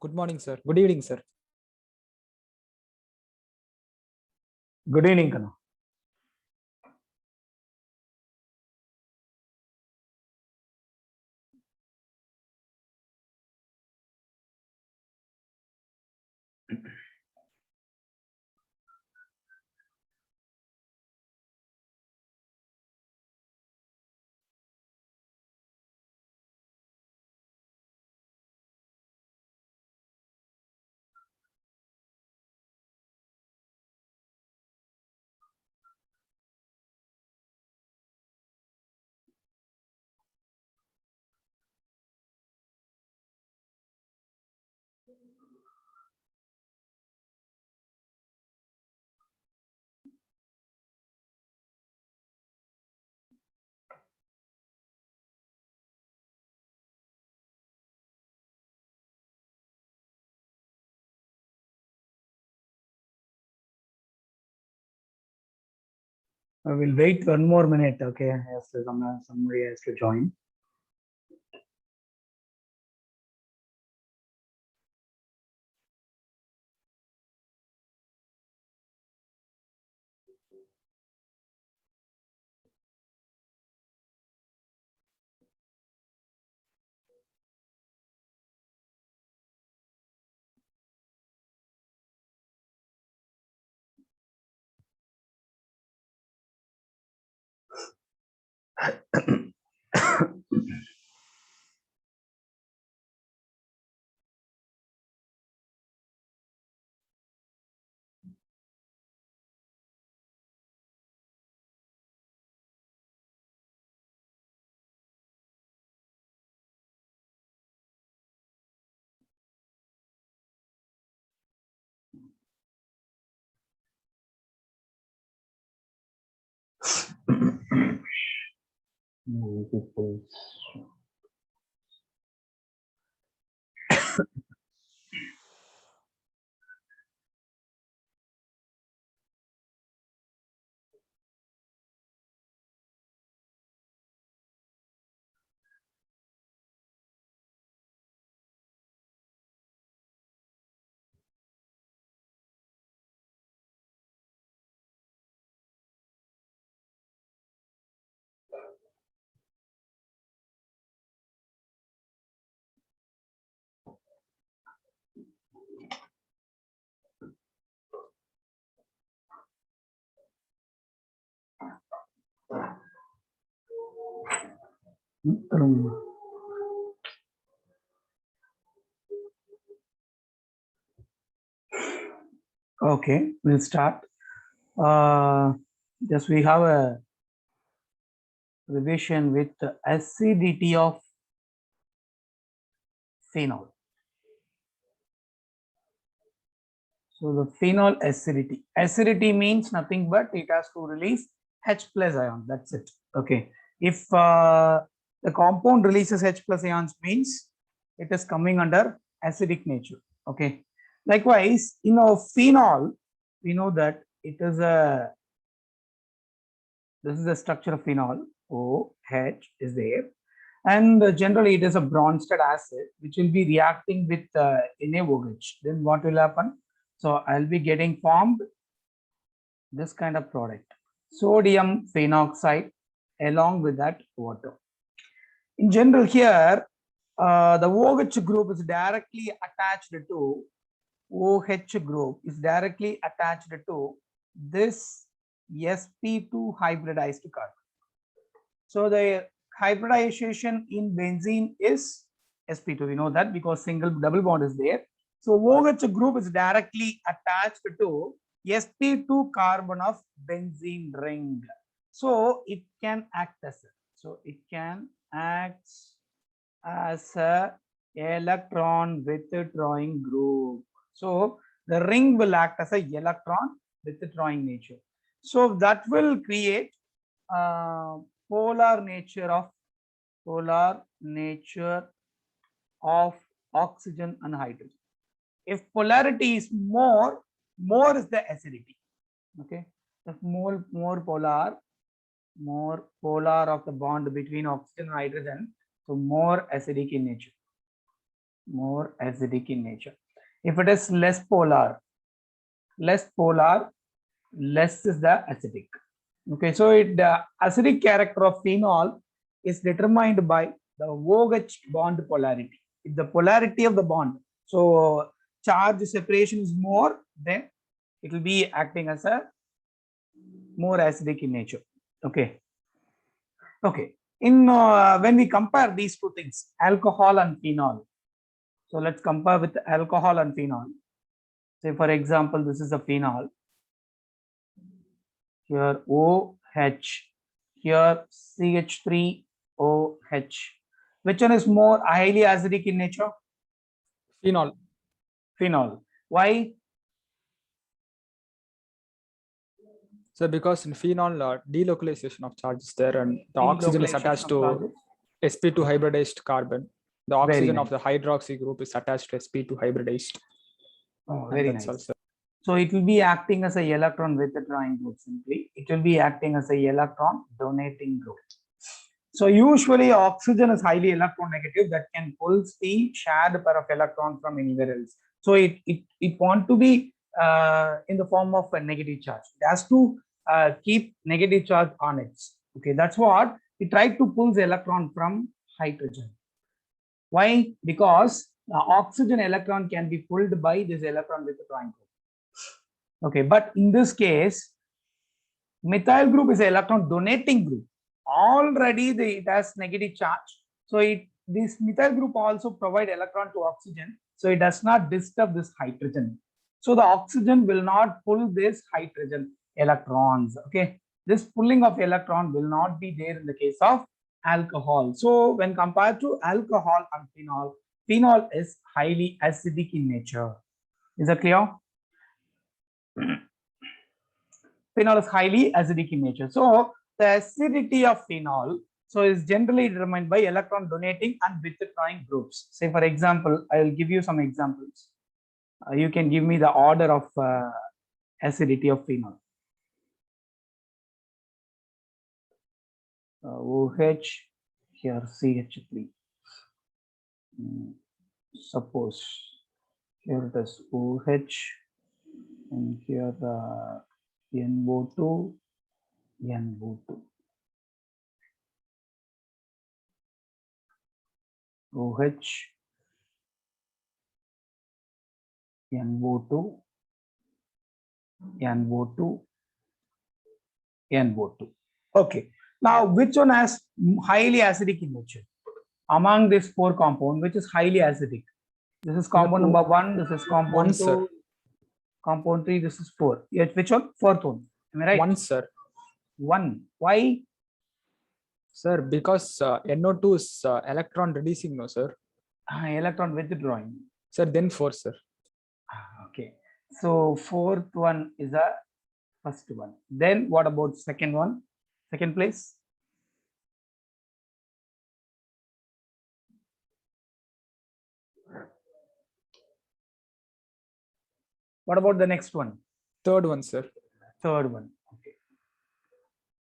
Good morning, sir. Good evening, sir. Good evening, Kanu. I will wait 1 more minute, okay? As somebody has to join. Okay, we'll start. Just we have a revision with the acidity of phenol. So the phenol acidity. Acidity means nothing but it has to release H plus ion. That's it. Okay. If the compound releases H plus ions means it is coming under acidic nature. Okay. Likewise, in a phenol, we know that it is this is the structure of phenol. OH is there. And generally it is a Bronsted acid which will be reacting with NaOH. Then what will happen? So I'll be getting formed this kind of product, sodium phenoxide along with that water. In general here, the OH group is directly attached to OH group is directly attached to this sp2 hybridized carbon. So the hybridization in benzene is sp2. We know that because single double bond is there. So OH group is directly attached to sp2 carbon of benzene ring. So it can act as a electron withdrawing group. So the ring will act as a electron withdrawing nature. So that will create polar nature of oxygen and hydrogen. If polarity is more is the acidity. Okay, if more polar of the bond between oxygen and hydrogen, so more acidic in nature. more acidic in nature. If it is less polar, less is the acidic. Okay, so the acidic character of phenol is determined by the OH bond polarity. If the polarity of the bond, so charge separation is more, then it will be acting as a more acidic in nature. Okay. Okay. In when we compare these two things, alcohol and phenol. So let's compare with alcohol and phenol. Say for example, this is a phenol. Here OH, here CH3OH. Which one is more highly acidic in nature? Phenol. Phenol. Why? So because in phenol, delocalization of charge is there, and the oxygen is attached to sp2 hybridized carbon. The oxygen of the hydroxy group is attached to sp2 hybridized. Oh, very nice. Also. So it will be acting as a electron withdrawing group simply. It will be acting as a electron donating group. So usually oxygen is highly electronegative, that can pull the shared pair of electron from anywhere else. So it want to be in the form of a negative charge. It has to keep negative charge on it. Okay, that's what it tried to pull the electron from hydrogen. Why? Because the oxygen electron can be pulled by this electron withdrawing group. Okay, but in this case, methyl group is an electron donating group. Already it has negative charge. So this methyl group also provide electron to oxygen. So it does not disturb this hydrogen. So the oxygen will not pull this hydrogen electrons. Okay, this pulling of electron will not be there in the case of alcohol. So when compared to alcohol and phenol, phenol is highly acidic in nature. Is that clear? Phenol is highly acidic in nature. So the acidity of phenol is generally determined by electron donating and withdrawing groups. Say for example, I will give you some examples. You can give me the order of acidity of phenol. OH, here CH3. Suppose here it is OH and here NO2, NO2. OH, NO2, NO2, NO2. Okay. Now, which one has highly acidic in nature? Among these four compounds, which is highly acidic? This is compound number 1. This is compound 2. Sir. Compound 3. This is 4. Yes, which one? Fourth one. Am I right? 1, sir. 1. Why? Sir, because NO2 is electron releasing, no, sir. Electron withdrawing. Sir, then 4, sir. Okay. So fourth one is the first one. Then what about second one? Second place? What about the next one? Third one, sir. Third one. Okay.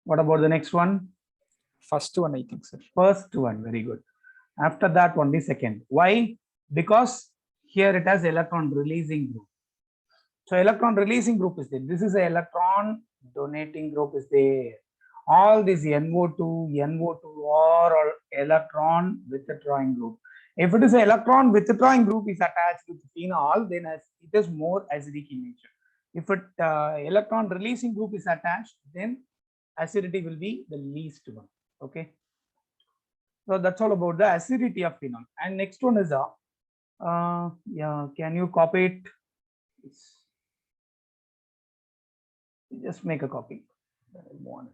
What about the next one? First one, I think, sir. First one. Very good. After that, only second. Why? Because here it has electron releasing group. So electron releasing group is there. This is an electron donating group is there. All these NO2 are electron withdrawing group. If it is an electron withdrawing group is attached to phenol, then it is more acidic in nature. If it electron releasing group is attached, then acidity will be the least one. Okay. So that's all about the acidity of phenol. And next one is yeah, can you copy it? Just make a copy. Move on it.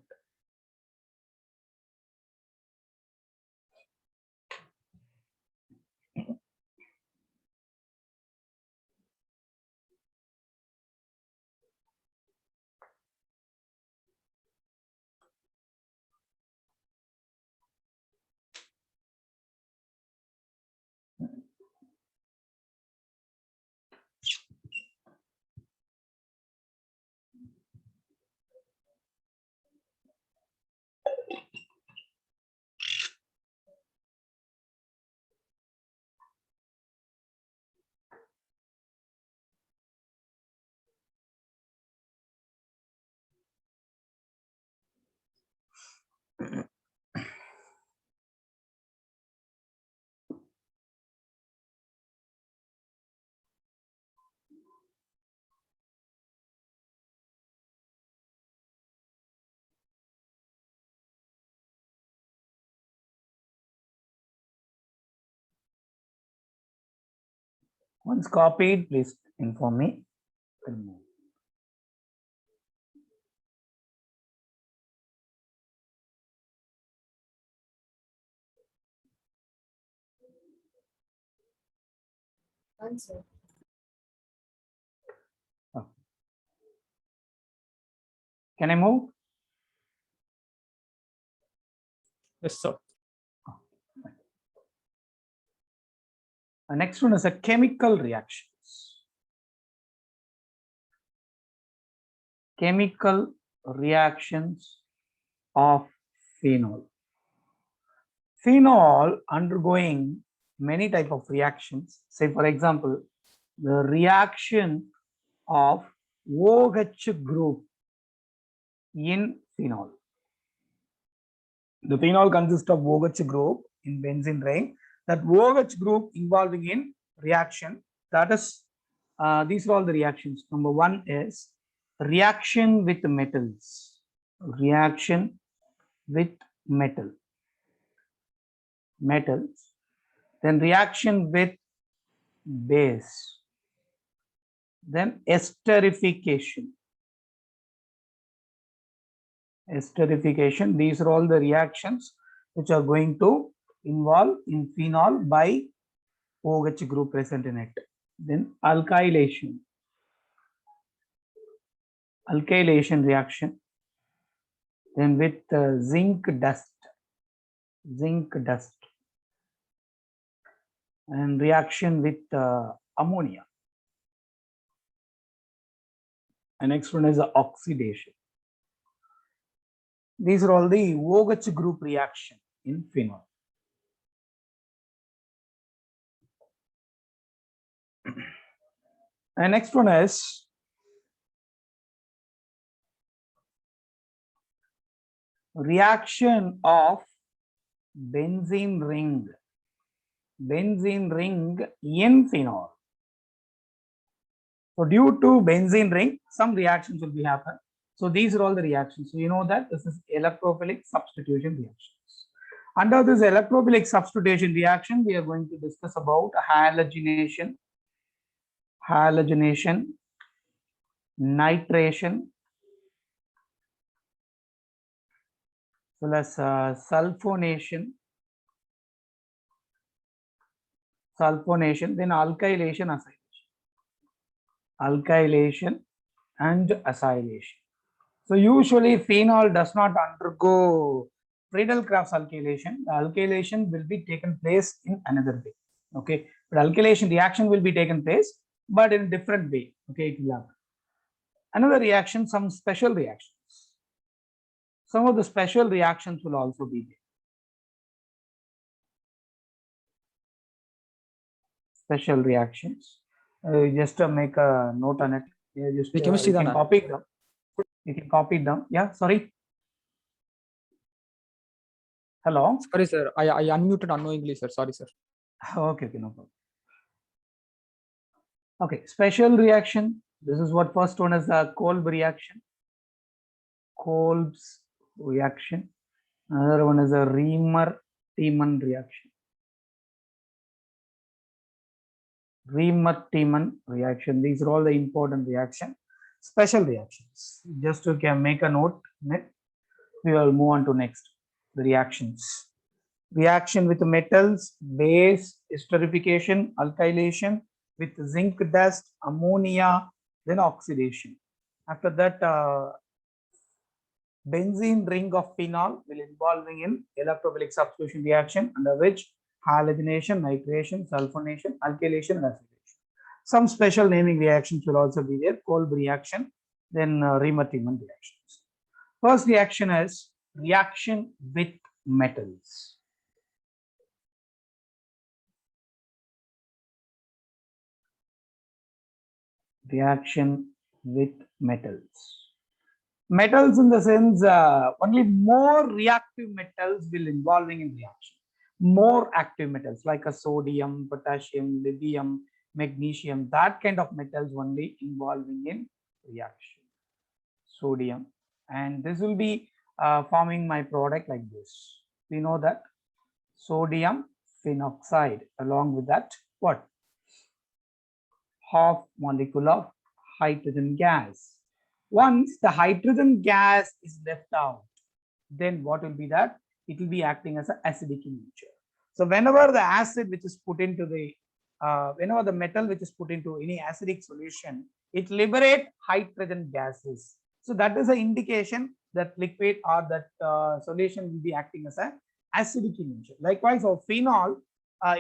Once copied, please inform me. Answer. Oh. Can I move? Yes, sir. The next one is a chemical reactions. Chemical reactions of phenol. Phenol undergoing many type of reactions. Say for example, the reaction of OH group in phenol. The phenol consists of OH group in benzene ring. That OH group involving in reaction, that is, these are all the reactions. Number one is reaction with metals. Reaction with metals. Then reaction with base. Then esterification. Esterification. These are all the reactions which are going to involve in phenol by OH group present in it. Then alkylation. Alkylation reaction. Then with zinc dust. And reaction with ammonia. And next one is the oxidation. These are all the OH group reaction in phenol. And next one is reaction of benzene ring. Benzene ring in phenol. So due to benzene ring, some reactions will be happen. So these are all the reactions. So you know that this is electrophilic substitution reactions. Under this electrophilic substitution reaction, we are going to discuss about halogenation, nitration, plus sulfonation, then alkylation, and acylation. So usually phenol does not undergo Friedel-Crafts alkylation. The alkylation will be taken place in another way. Okay, but alkylation reaction will be taken place, but in a different way. Okay, it will happen. Another reaction, some special reactions. Some of the special reactions will also be there. Special reactions. Just make a note on it. Just you can copy them. You can copy them. Yeah, sorry. Hello. Sorry, sir. I unmuted unknowingly, sir. Sorry, sir. Okay, no problem. Okay, special reaction. This is what first one is the Kolb reaction. Kolb's reaction. Another one is a Reamer-Tiemann reaction. Reamer-Tiemann reaction. These are all the important reactions. Special reactions. Just to make a note, we will move on to next. The reactions. Reaction with metals, base, esterification, alkylation, with zinc dust, ammonia, then oxidation. After that, benzene ring of phenol will involving in electrophilic substitution reaction, under which halogenation, nitration, sulfonation, alkylation, and acylation. Some special naming reactions will also be there. Kolb reaction, then Reamer-Tiemann reactions. First reaction is reaction with metals. Reaction with metals. Metals in the sense, only more reactive metals will involving in reaction. More active metals like a sodium, potassium, lithium, magnesium, that kind of metals only involving in reaction. Sodium, and this will be forming my product like this. We know that sodium phenoxide, along with that what? half molecule of hydrogen gas. Once the hydrogen gas is left out, then what will be that? It will be acting as an acidic in nature. So whenever the acid which is put into the, whenever the metal which is put into any acidic solution, it liberates hydrogen gases. So that is an indication that liquid or that solution will be acting as an acidic in nature. Likewise, of phenol,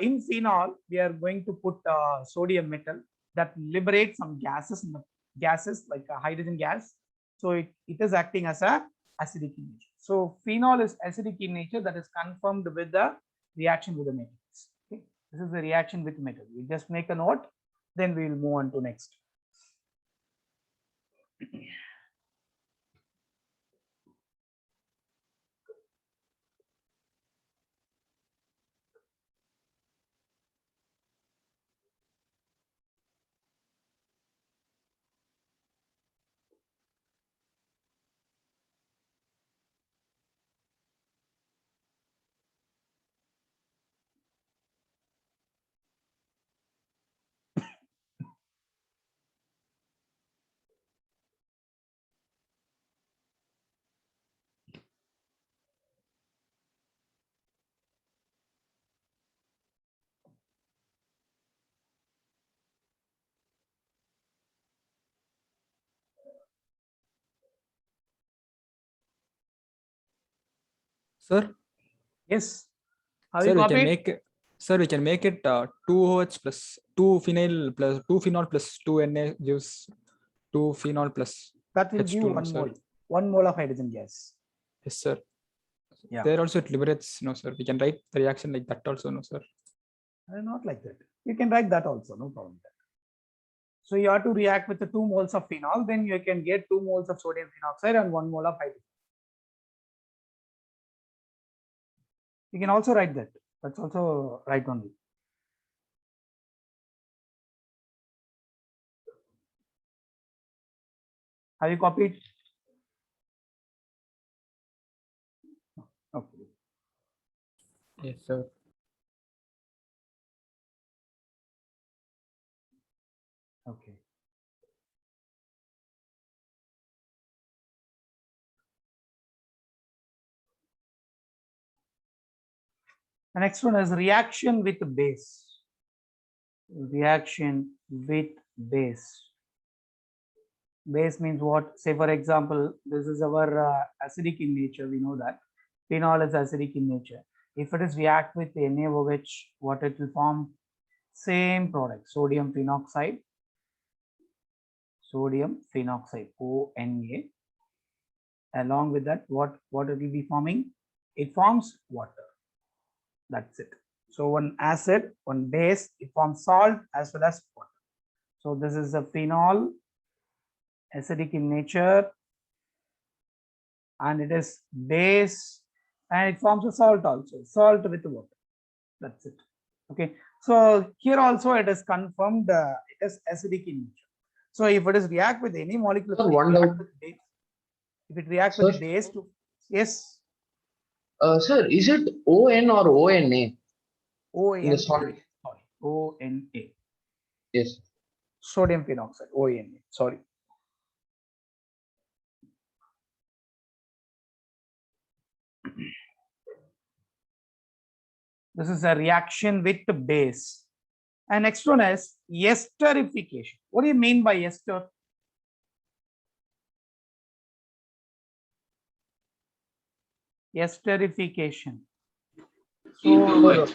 in phenol, we are going to put sodium metal that liberates some gases, like a hydrogen gas. So it is acting as a acidic in nature. So phenol is acidic in nature, that is confirmed with the reaction with the metals. Okay. This is the reaction with metal. We just make a note, then we will move on to next. Sir, Yes. Have sir, you we can copied? make it. Sir, we can make it 2OH plus 2 phenyl plus 2 phenol plus 2 Na gives 2 phenol plus That will give H2, no, 1 sir. mole, 1 mole of hydrogen gas. Yes, sir. Yeah. There also it liberates, no, sir. We can write the reaction like that also, no, sir. Not like that. You can write that also, no problem. So you have to react with the 2 moles of phenol, then you can get 2 moles of sodium phenoxide and 1 mole of hydrogen. You can also write that. That's also right only. Have you copied? Okay. Yes, sir. Okay. The next one is reaction with base. Reaction with base. Base means what? Say for example, this is our acidic in nature. We know that phenol is acidic in nature. If it is react with NaOH, what it will form? Same product, sodium phenoxide, ONA. Along with that, what it will be forming? It forms water. That's it. So one acid, one base, it forms salt as well as water. So this is a phenol, acidic in nature, and it is base, and it forms a salt also, salt with water. That's it. Okay. So here also it is confirmed it is acidic in nature. So if it is react with any molecule, if it reacts with base to, yes. Sir, is it ON or ONA? ONA. Sorry. ONA. Yes. Sodium phenoxide, ONA. Sorry. This is a reaction with the base. And next one is esterification. What do you mean by ester? Esterification. So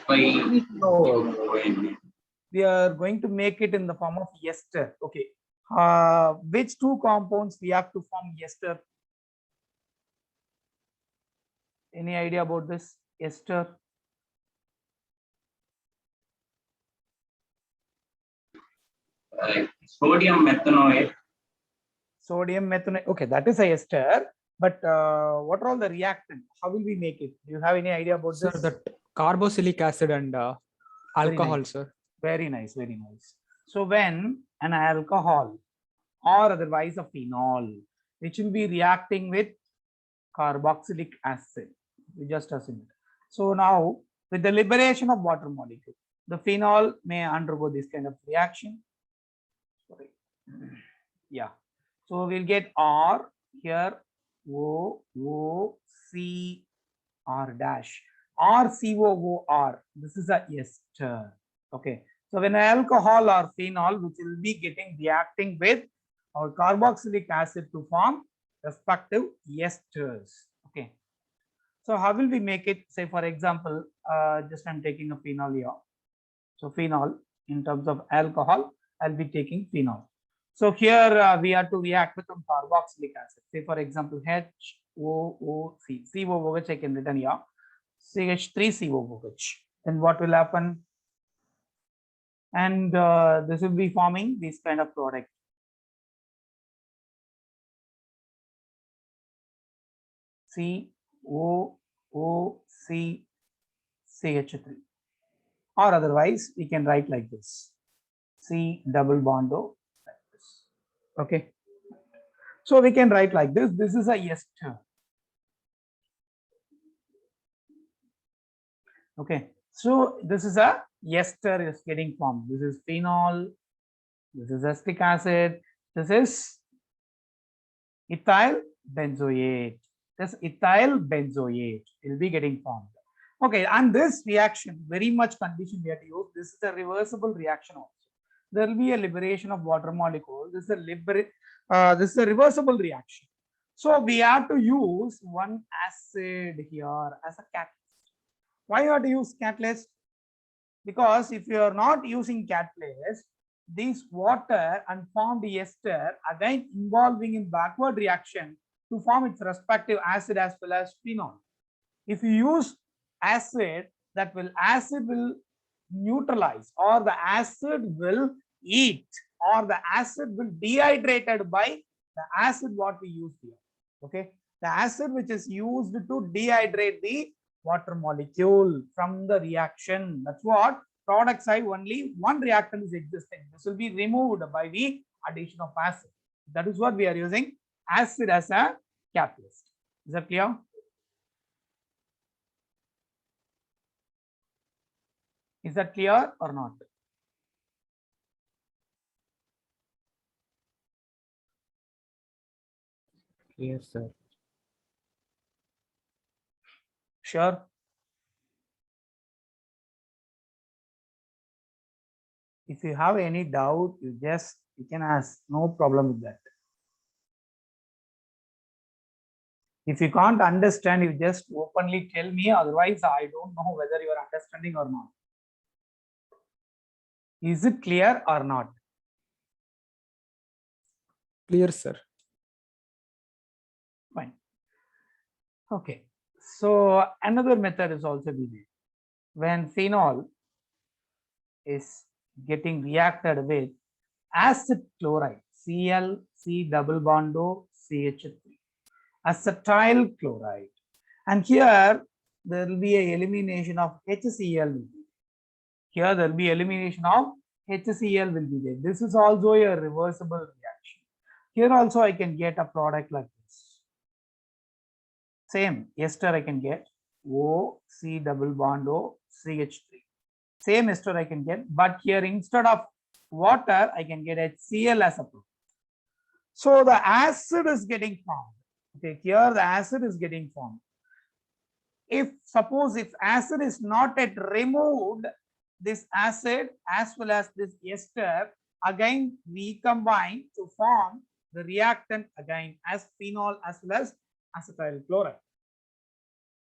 we are going to make it in the form of ester. Okay. Which two compounds we have to form ester? Any idea about this? Ester. Sodium methanoate. Sodium methanoate. Okay, that is a ester. But what are all the reactants? How will we make it? Do you have any idea about Sir, this? that carboxylic acid and alcohol, nice. sir. Very nice, very nice. So when an alcohol or otherwise a phenol, which will be reacting with carboxylic acid, we just assume it. So now with the liberation of water molecule, the phenol may undergo this kind of reaction. Sorry. Yeah. So we'll get R here, O, C, R dash. R, C, O, R. This is a ester. Okay. So when alcohol or phenol, which will be getting reacting with our carboxylic acid to form respective esters. Okay. So how will we make it? Say for example, just I'm taking a phenol here. So phenol in terms of alcohol, I'll be taking phenol. So here we are to react with some carboxylic acid. Say for example, HOOC, COOH I can written here, CH3COOH. Then what will happen? And this will be forming this kind of product. COOC CH3. Or otherwise, we can write like this. C double bond O like this. Okay. So we can write like this. This is a ester. Okay. So this is a ester is getting formed. This is phenol. This is acetic acid. This is ethyl benzoate. This ethyl benzoate will be getting formed. Okay, and this reaction, very much condition we have to use. This is a reversible reaction also. There will be a liberation of water molecule. This is a reversible reaction. So we have to use one acid here as a catalyst. Why you have to use catalyst? Because if you are not using catalyst, this water and formed ester again involving in backward reaction to form its respective acid as well as phenol. If you use acid, acid will neutralize, or the acid will eat, or the acid will dehydrated by the acid what we use here. Okay, the acid which is used to dehydrate the water molecule from the reaction. That's what product side only one reactant is existing. This will be removed by the addition of acid. That is what we are using acid as a catalyst. Is that clear? Is that clear or not? Yes, sir. Sure. If you have any doubt, you can ask. No problem with that. If you can't understand, you just openly tell me. Otherwise, I don't know whether you are understanding or not. Is it clear or not? Clear, sir. Fine. Okay. So another method is also be there. When phenol is getting reacted with acid chloride, Cl, C double bond O, CH3, acetyl chloride. And here there will be a elimination of HCl. Here there will be elimination of HCl will be there. This is also a reversible reaction. Here also I can get a product like this. Same ester I can get O, C double bond O, CH3. Same ester I can get, but here instead of water, I can get HCl as a product. So the acid is getting formed. Okay, here the acid is getting formed. If suppose if acid is not yet removed, this acid as well as this ester again recombine to form the reactant again as phenol as well as acetyl chloride.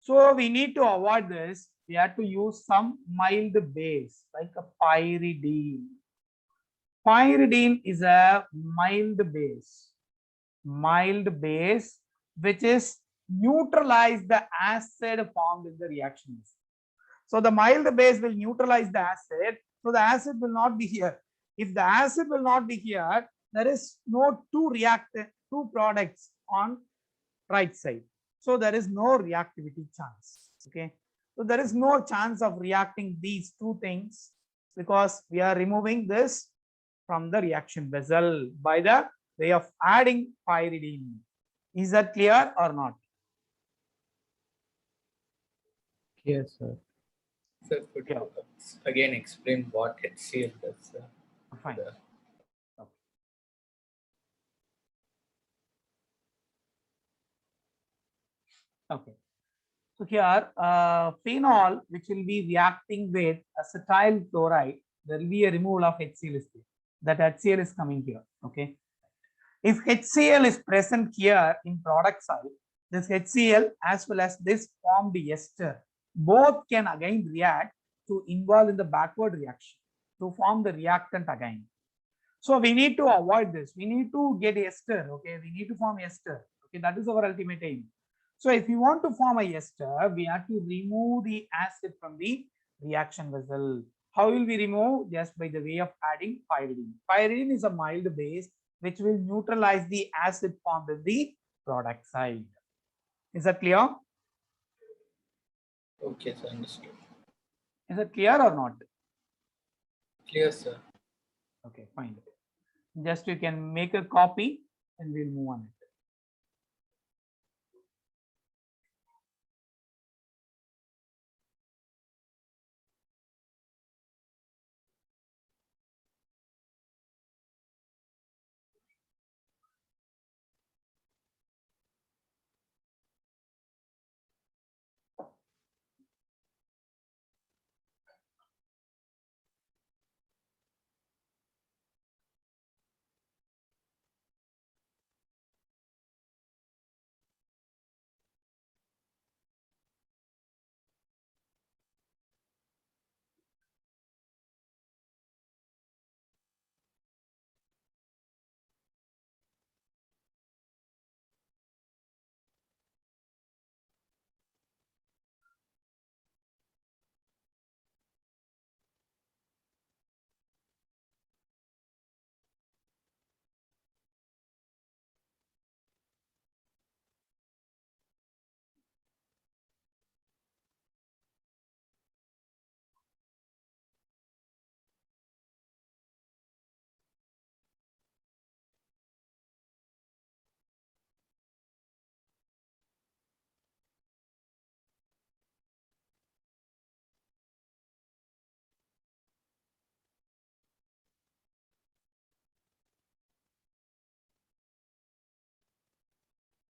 So we need to avoid this. We have to use some mild base like a pyridine. Pyridine is a mild base which is neutralize the acid formed in the reaction. So the mild base will neutralize the acid. So the acid will not be here. If the acid will not be here, there is no two products on right side. So there is no reactivity chance. Okay. So there is no chance of reacting these two things because we are removing this from the reaction vessel by the way of adding pyridine. Is that clear or not? Yes, sir. Sir, could you again explain what HCl does? Fine. Okay. So here, phenol, which will be reacting with acetyl chloride, there will be a removal of HCl is there. That HCl is coming here. Okay. If HCl is present here in product side, this HCl as well as this formed ester, both can again react to involve in the backward reaction to form the reactant again. So we need to avoid this. We need to get ester. Okay, we need to form ester. Okay, that is our ultimate aim. So if you want to form a ester, we have to remove the acid from the reaction vessel. How will we remove? Just by the way of adding pyridine. Pyridine is a mild base which will neutralize the acid formed in the product side. Is that clear? Okay, sir. Understood. Is that clear or not? Clear, sir. Okay, fine. Just you can make a copy and we'll move on it.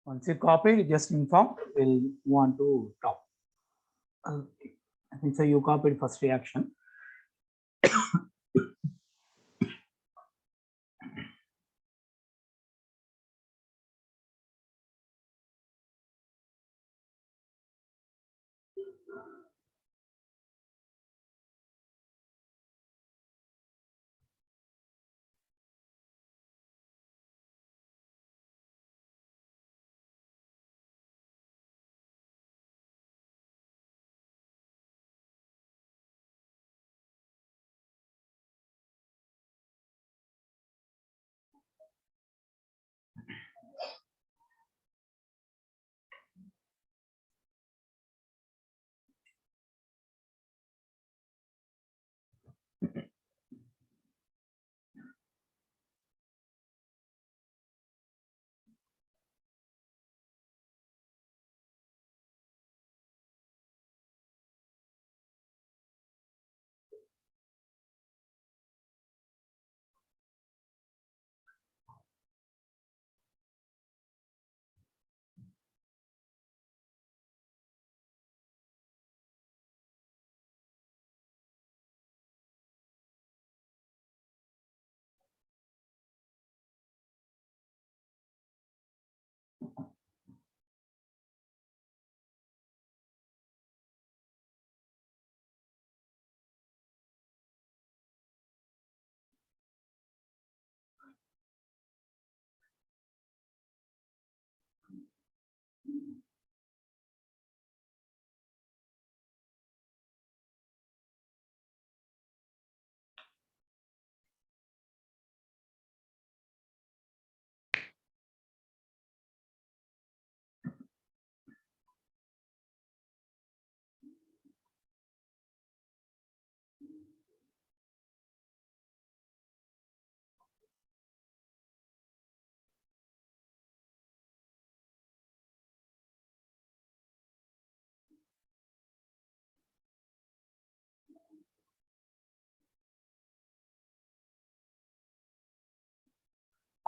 Once you copy, just inform, we'll move on to top. Okay. I think so you copied first reaction.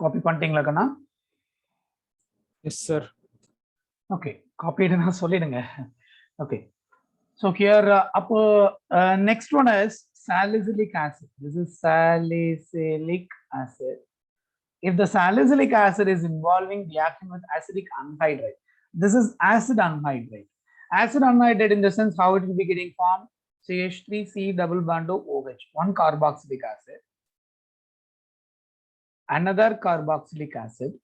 Copy பண்ணிட்டீங்களா கண்ணா? Yes, sir. Okay. Copied na solidunga. Okay. So here next one is salicylic acid. This is salicylic acid. If the salicylic acid is involving reaction with acidic anhydride, this is acid anhydride. Acid anhydride in the sense how it will be getting formed. CH3C double bond OH, one carboxylic acid, another carboxylic acid.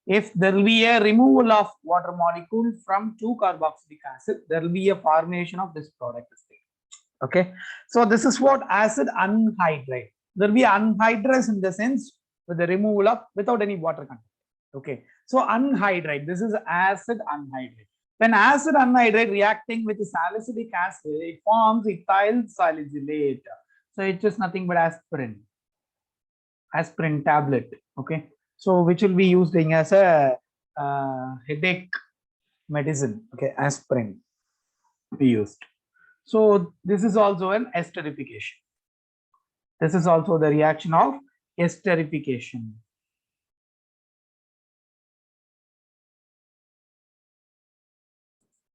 If there will be a removal of water molecule from two carboxylic acid, there will be a formation of this product. Okay, so this is what acid anhydride. There will be anhydrous in the sense with the removal of without any water content. Okay, so anhydride, this is acid anhydride. When acid anhydride reacting with salicylic acid, it forms ethyl salicylate. So it's just nothing but aspirin tablet. Okay, so which will be used as a headache medicine. Okay, aspirin be used. So this is also an esterification. This is also the reaction of esterification.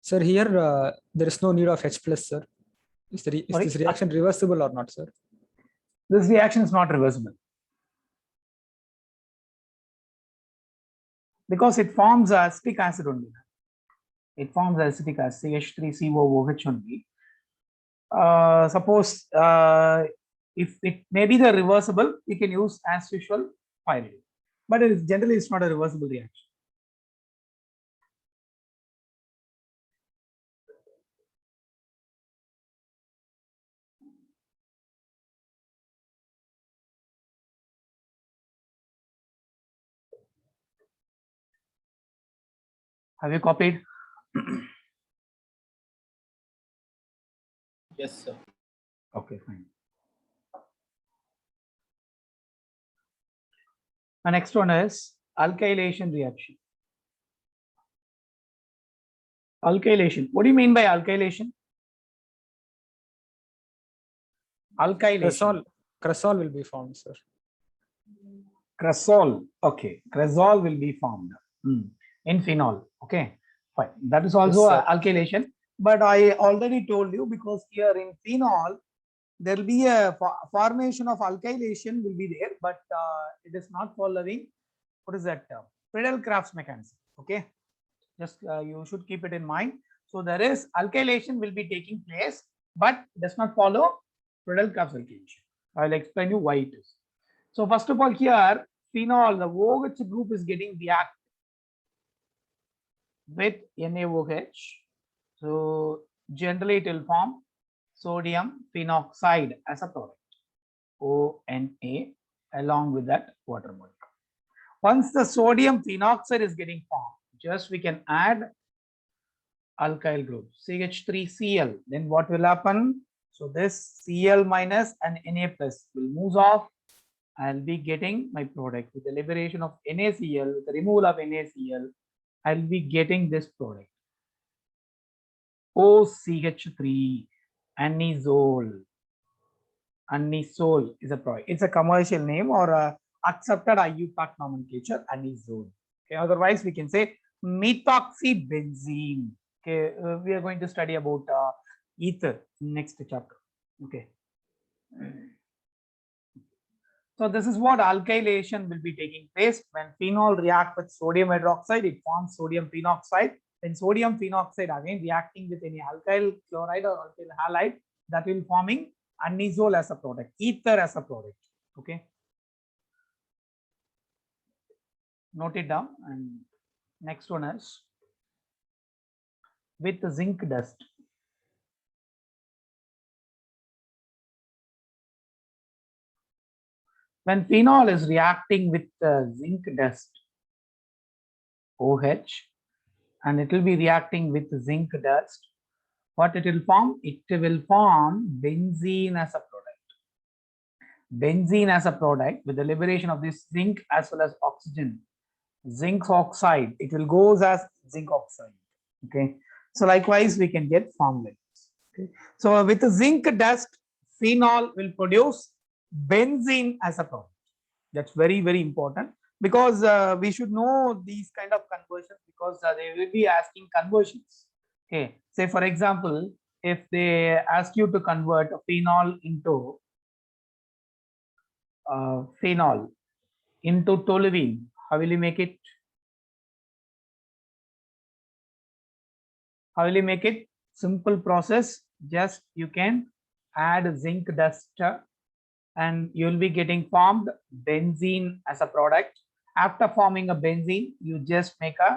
Sir, here there is no need of H plus, sir. Is this reaction reversible or not, sir? This reaction is not reversible because it forms acetic acid only. It forms acetic acid, CH3COOH only. Suppose if it may be the reversible, we can use as usual pyrrole, but it is generally it's not a reversible reaction. Have you copied? Yes, sir. Okay, fine. The next one is alkylation reaction. Alkylation. What do you mean by alkylation? Alkylation. Cresol will be formed, sir. Cresol. Okay, cresol will be formed in phenol. Okay, fine. That is also Yes, alkylation. But I already told you, because here in phenol there will be a formation of alkylation will be there, but it is not following what is that Friedel-Crafts mechanism. Okay, just you should keep it in mind. So there is alkylation will be taking place, but does not follow Friedel-Crafts alkylation. I will explain you why it is. So first of all, here phenol, the OH group is getting reacted with NaOH. So generally it will form sodium phenoxide as a product, ONA, along with that water molecule. Once the sodium phenoxide is getting formed, just we can add alkyl group CH3Cl. Then what will happen? So this Cl minus and Na plus will move off. I'll be getting my product with the liberation of NaCl, with the removal of NaCl, I'll be getting this product. OCH3, anisole. Anisole is a product. It's a commercial name or a accepted IUPAC nomenclature, anisole. Okay, otherwise we can say methoxybenzene. Okay, we are going to study about ether in next chapter. Okay. So this is what alkylation will be taking place when phenol react with sodium hydroxide. It forms sodium phenoxide. Then sodium phenoxide again reacting with any alkyl chloride or alkyl halide, that will forming anisole as a product, ether as a product. Okay. Note it down. And next one is with zinc dust. When phenol is reacting with zinc dust, OH, and it will be reacting with zinc dust, what it will form? It will form benzene as a product. Benzene as a product with the liberation of this zinc as well as oxygen. Zinc oxide, it will go as zinc oxide. Okay. So likewise, we can get formulates. Okay. So with the zinc dust, phenol will produce benzene as a product. That's very, very important. because we should know these kind of conversions because they will be asking conversions. Okay, say for example, if they ask you to convert a phenol into toluene, how will you make it? How will you make it? Simple process. Just you can add zinc dust and you will be getting formed benzene as a product. After forming a benzene, you just make a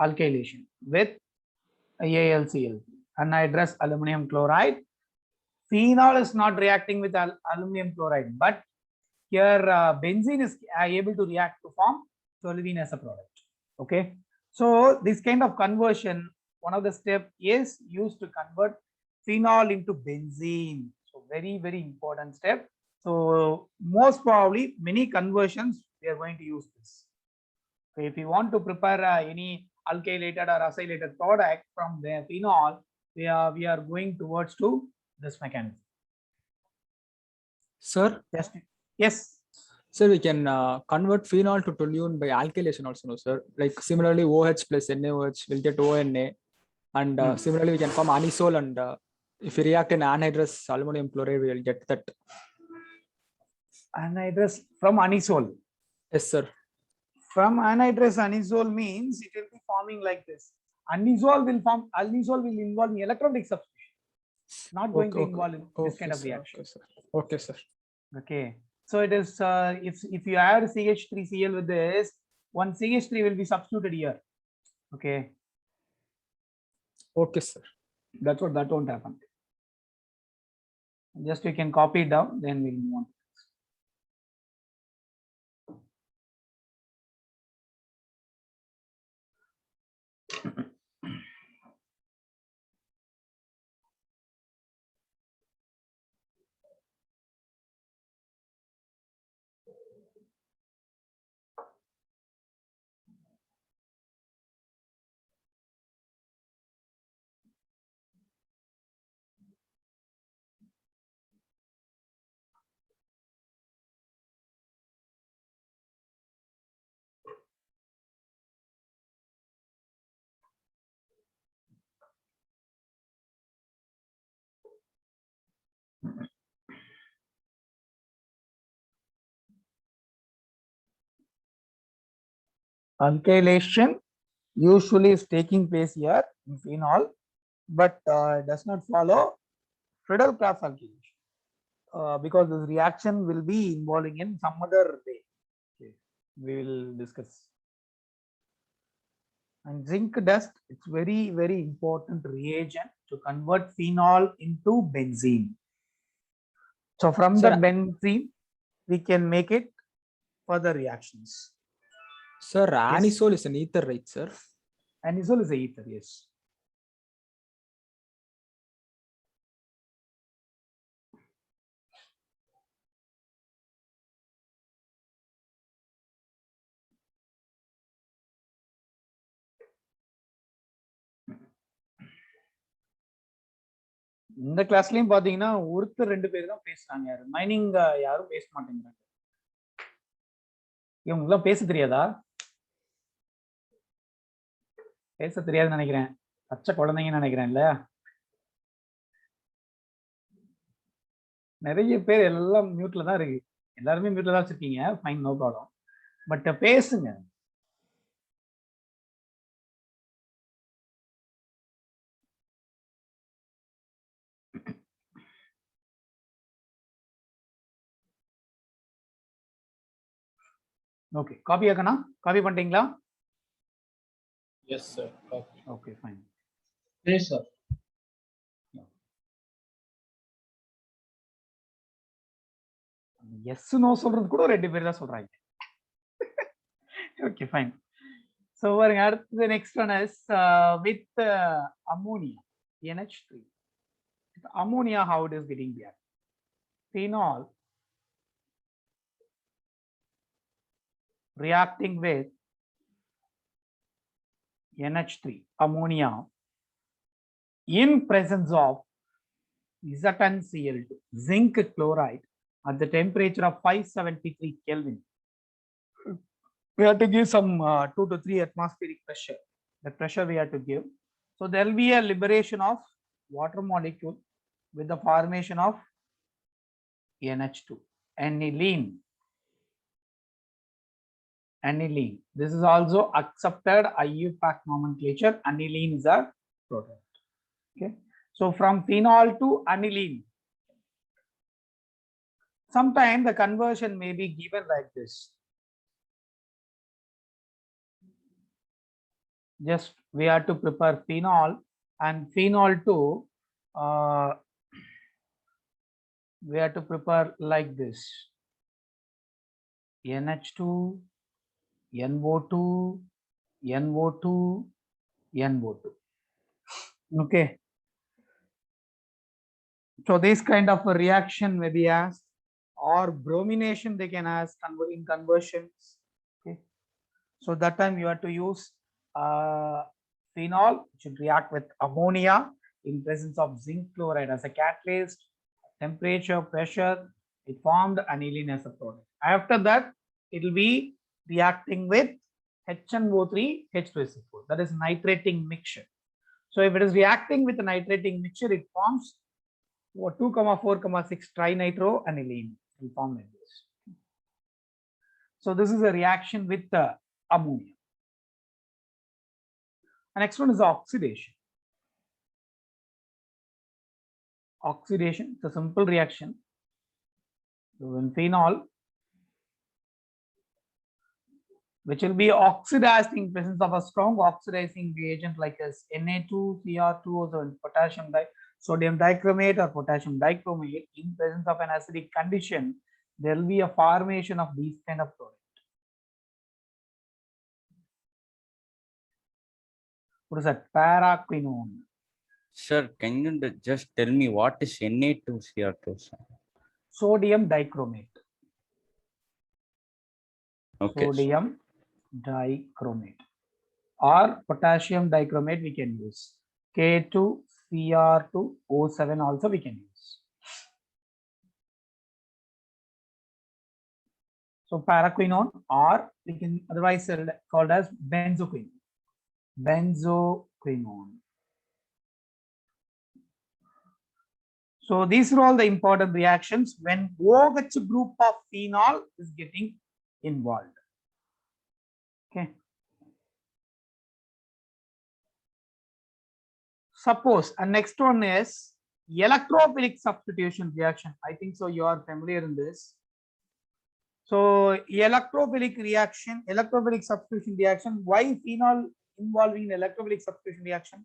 alkylation with AlCl, anhydrous aluminum chloride. Phenol is not reacting with aluminum chloride, but here benzene is able to react to form toluene as a product. Okay, so this kind of conversion, one of the step is used to convert phenol into benzene. So very, very important step. So most probably many conversions we are going to use this. So if you want to prepare any alkylated or acylated product from the phenol, we are going towards to this mechanism. Sir, Yes. sir, we can convert phenol to toluene by alkylation also, no, sir? Like similarly, OH plus NaOH will get ONA, and similarly we can form anisole, and if we react in anhydrous aluminum chloride, we will get that. Anhydrous from anisole. Yes, sir. From anhydrous anisole means it will be forming like this. Anisole will involve in electrolytic substitution, not going to involve in this kind of reaction. Okay, sir. Okay, so it is if you add CH3Cl with this, one CH3 will be substituted here. Okay. Okay, sir. That won't happen. Just you can copy it down, then we'll move on. Alkylation usually is taking place here in phenol, but does not follow Friedel-Crafts alkylation because this reaction will be involving in some other way. Okay, we will discuss. And zinc dust, it's very, very important reagent to convert phenol into benzene. So from the benzene, we can make it further reactions. Sir, anisole is an ether, right, sir? Anisole is a ether, yes. இந்த கிளாஸ்லயும் பாத்தீங்கன்னா ஒருத்தர் ரெண்டு பேர் தான் பேசுறாங்க. Mining யாரும் பேச மாட்டேங்கிறாங்க. இவங்கெல்லாம் பேச தெரியாதா? பேச தெரியாதுன்னு நினைக்கிறேன். பச்சை குழந்தைங்கன்னு நினைக்கிறேன் இல்ல? நிறைய பேர் எல்லாம் மியூட்ல தான் இருக்கு. எல்லாருமே மியூட்ல தான் வச்சிருக்கீங்க. Fine, no problem. பட் பேசுங்க. ஓகே, காப்பி ஆக்கனா? காப்பி பண்ணிட்டீங்களா? Yes, sir. Copy. Okay, fine. Yes, sir. Yes no சொல்றது கூட ரெண்டு பேர் தான் சொல்றாங்க. Okay, fine. So பாருங்க, அடுத்து next one is with ammonia NH3. Ammonia, how it is getting reacted? Phenol reacting with NH3 ammonia in presence of ZnCl2 zinc chloride at the temperature of 573 Kelvin we have to give some 2 to 3 atmospheric pressure. The pressure we have to give. So there will be a liberation of water molecule with the formation of NH2, aniline. Aniline. This is also accepted IUPAC nomenclature. Aniline is a product. Okay. So from phenol to aniline. Sometimes the conversion may be given like this. Just we have to prepare phenol and phenol to we have to prepare like this. NH2, NO2, NO2, NO2. Okay. So this kind of a reaction may be asked, or bromination they can ask in conversions. Okay. So that time you have to use phenol, which should react with ammonia in presence of zinc chloride as a catalyst. Temperature, pressure, it formed aniline as a product. After that, it will be reacting with HNO3, H2SO4. That is nitrating mixture. So if it is reacting with a nitrating mixture, it forms 2,4,6 trinitro-aniline. It will form like this. So this is a reaction with the ammonia. The next one is oxidation. Oxidation, it's a simple reaction. So when phenol, which will be oxidized in presence of a strong oxidizing reagent like as Na2Cr2O7, sodium dichromate or potassium dichromate, in presence of an acidic condition, there will be a formation of these kind of products. What is that? Paraquinone. Sir, can you just tell me what is Na2Cr2? Sodium dichromate. Okay. Sodium dichromate or potassium dichromate we can use. K2Cr2O7 also we can use. So paraquinone, or we can otherwise called as benzoquinone. Benzoquinone. So these are all the important reactions when OH group of phenol is getting involved. Okay. Suppose, and next one is electrophilic substitution reaction. I think so you are familiar in this. So electrophilic reaction, electrophilic substitution reaction. Why phenol involving in electrophilic substitution reaction?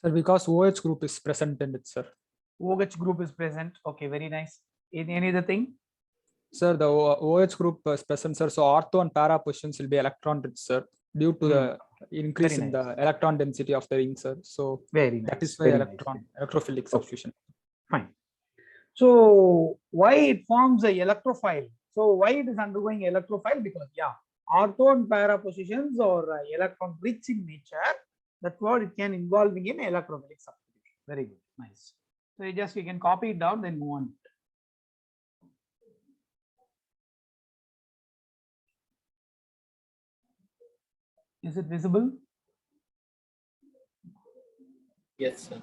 Sir, because OH group is present in it, sir. OH group is present. Okay, very nice. Any other thing? Sir, the OH group is present, sir. So ortho and para positions will be electron rich, sir, due to the increase Very in nice. the electron density of the ring, sir. So Very nice. that is why Very electrophilic Okay. substitution. Fine. So why it forms a electrophile? So why it is undergoing electrophile? Because ortho and para positions or electron rich in nature. That's what it can involving in electrophilic substitution. Very good, nice. So you can copy it down, then move on. Is it visible? Yes, sir.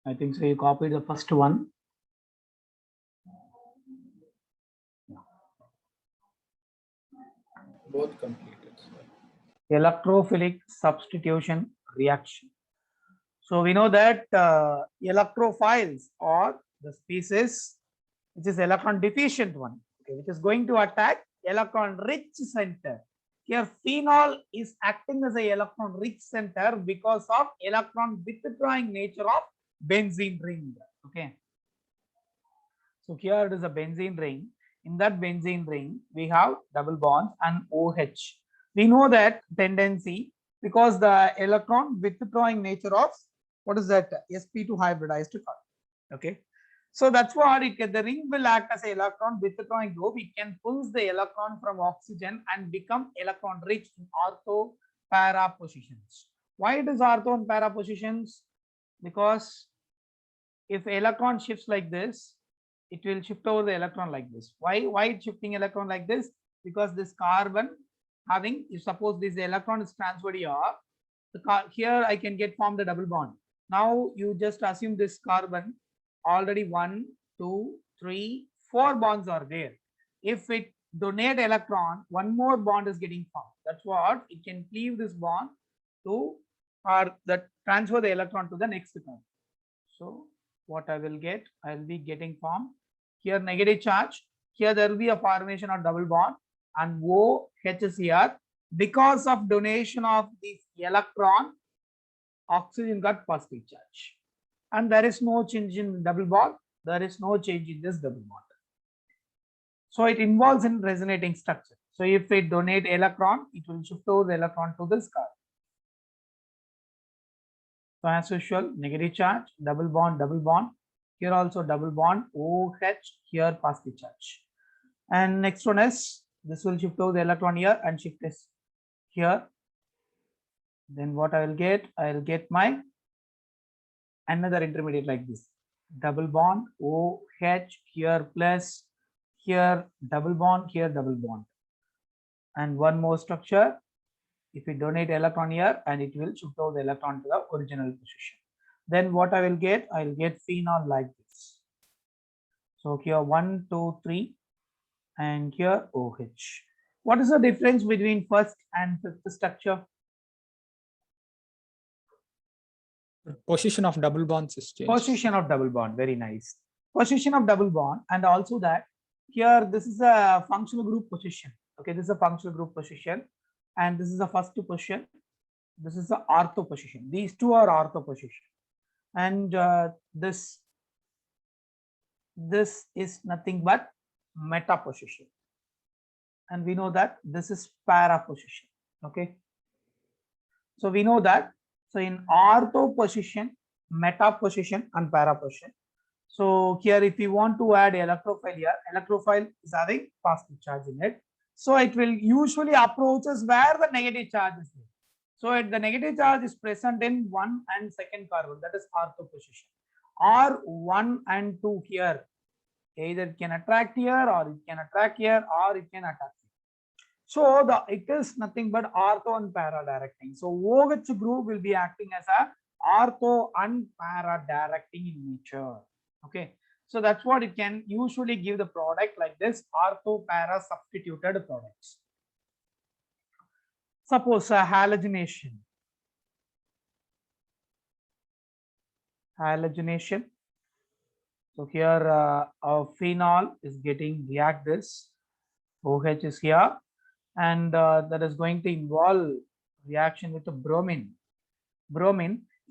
I think so. You copied the first one. Both completed, sir. Electrophilic substitution reaction. So we know that electrophiles are the species which is electron deficient one, okay, which is going to attack electron rich center. Here phenol is acting as a electron rich center because of electron withdrawing nature of benzene ring. Okay. So here it is a benzene ring. In that benzene ring, we have double bonds and OH. We know that tendency because the electron withdrawing nature of what is that sp2 hybridized carbon. Okay. So that's what the ring will act as an electron withdrawing group. It can pull the electron from oxygen and become electron rich in ortho para positions. Why it is ortho and para positions? Because if electron shifts like this, it will shift over the electron like this. Why it's shifting electron like this? Because this carbon having, if suppose this electron is transferred here, here I can get formed a double bond. Now you just assume this carbon already 1, 2, 3, 4 bonds are there. If it donate electron, one more bond is getting formed. That's what it can cleave this bond to or that transfer the electron to the next carbon. So what I will get, I will be getting formed here negative charge. Here there will be a formation of double bond and OH is here because of donation of this electron. Oxygen got positive charge. And there is no change in double bond, there is no change in this double bond. So it involves in resonating structure. So if it donate electron, it will shift over the electron to this carbon. So as usual, negative charge, double bond, here also double bond, OH, here positive charge. And next one is, this will shift over the electron here and shift this here. Then what I will get my another intermediate like this, double bond OH here plus here double bond, here double bond, and one more structure. If we donate electron here and it will shift over the electron to the original position. Then what I will get phenol like this. So here 1, 2, 3 and here OH. What is the difference between first and fifth structure? Position of double bonds is changed. Position of double bond, very nice. Position of double bond, and also that here this is a functional group position. Okay, this is a functional group position, and this is the first position. This is the ortho position. These two are ortho position, and this is nothing but meta position, and we know that this is para position. Okay, so we know that. So in ortho position, meta position and para position. So here if we want to add electrophile here, electrophile is having positive charge in it. So it will usually approaches where the negative charge is there. So at the negative charge is present in 1 and 2nd carbon, that is ortho position. Or 1 and 2 here. Either it can attract here or it can attract here or it can attack here. So it is nothing but ortho and para directing. So OH group will be acting as a ortho and para directing in nature. Okay. So that's what it can usually give the product like this, ortho para substituted products. Suppose a halogenation. Halogenation. So here our phenol is getting react this. OH is here. And that is going to involve reaction with the bromine.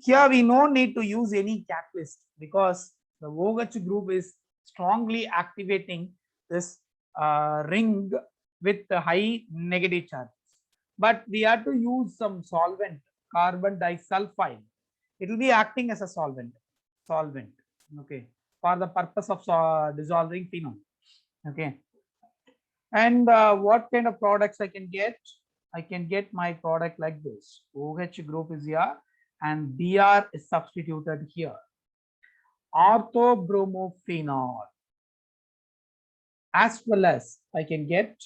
Here we no need to use any catalyst because the OH group is strongly activating this ring with the high negative charges. But we have to use some solvent, carbon disulfide. It will be acting as a solvent. Okay, for the purpose of dissolving phenol. Okay. And what kind of products I can get? I can get my product like this. OH group is here and Br is substituted here. Orthobromophenol. As well as I can get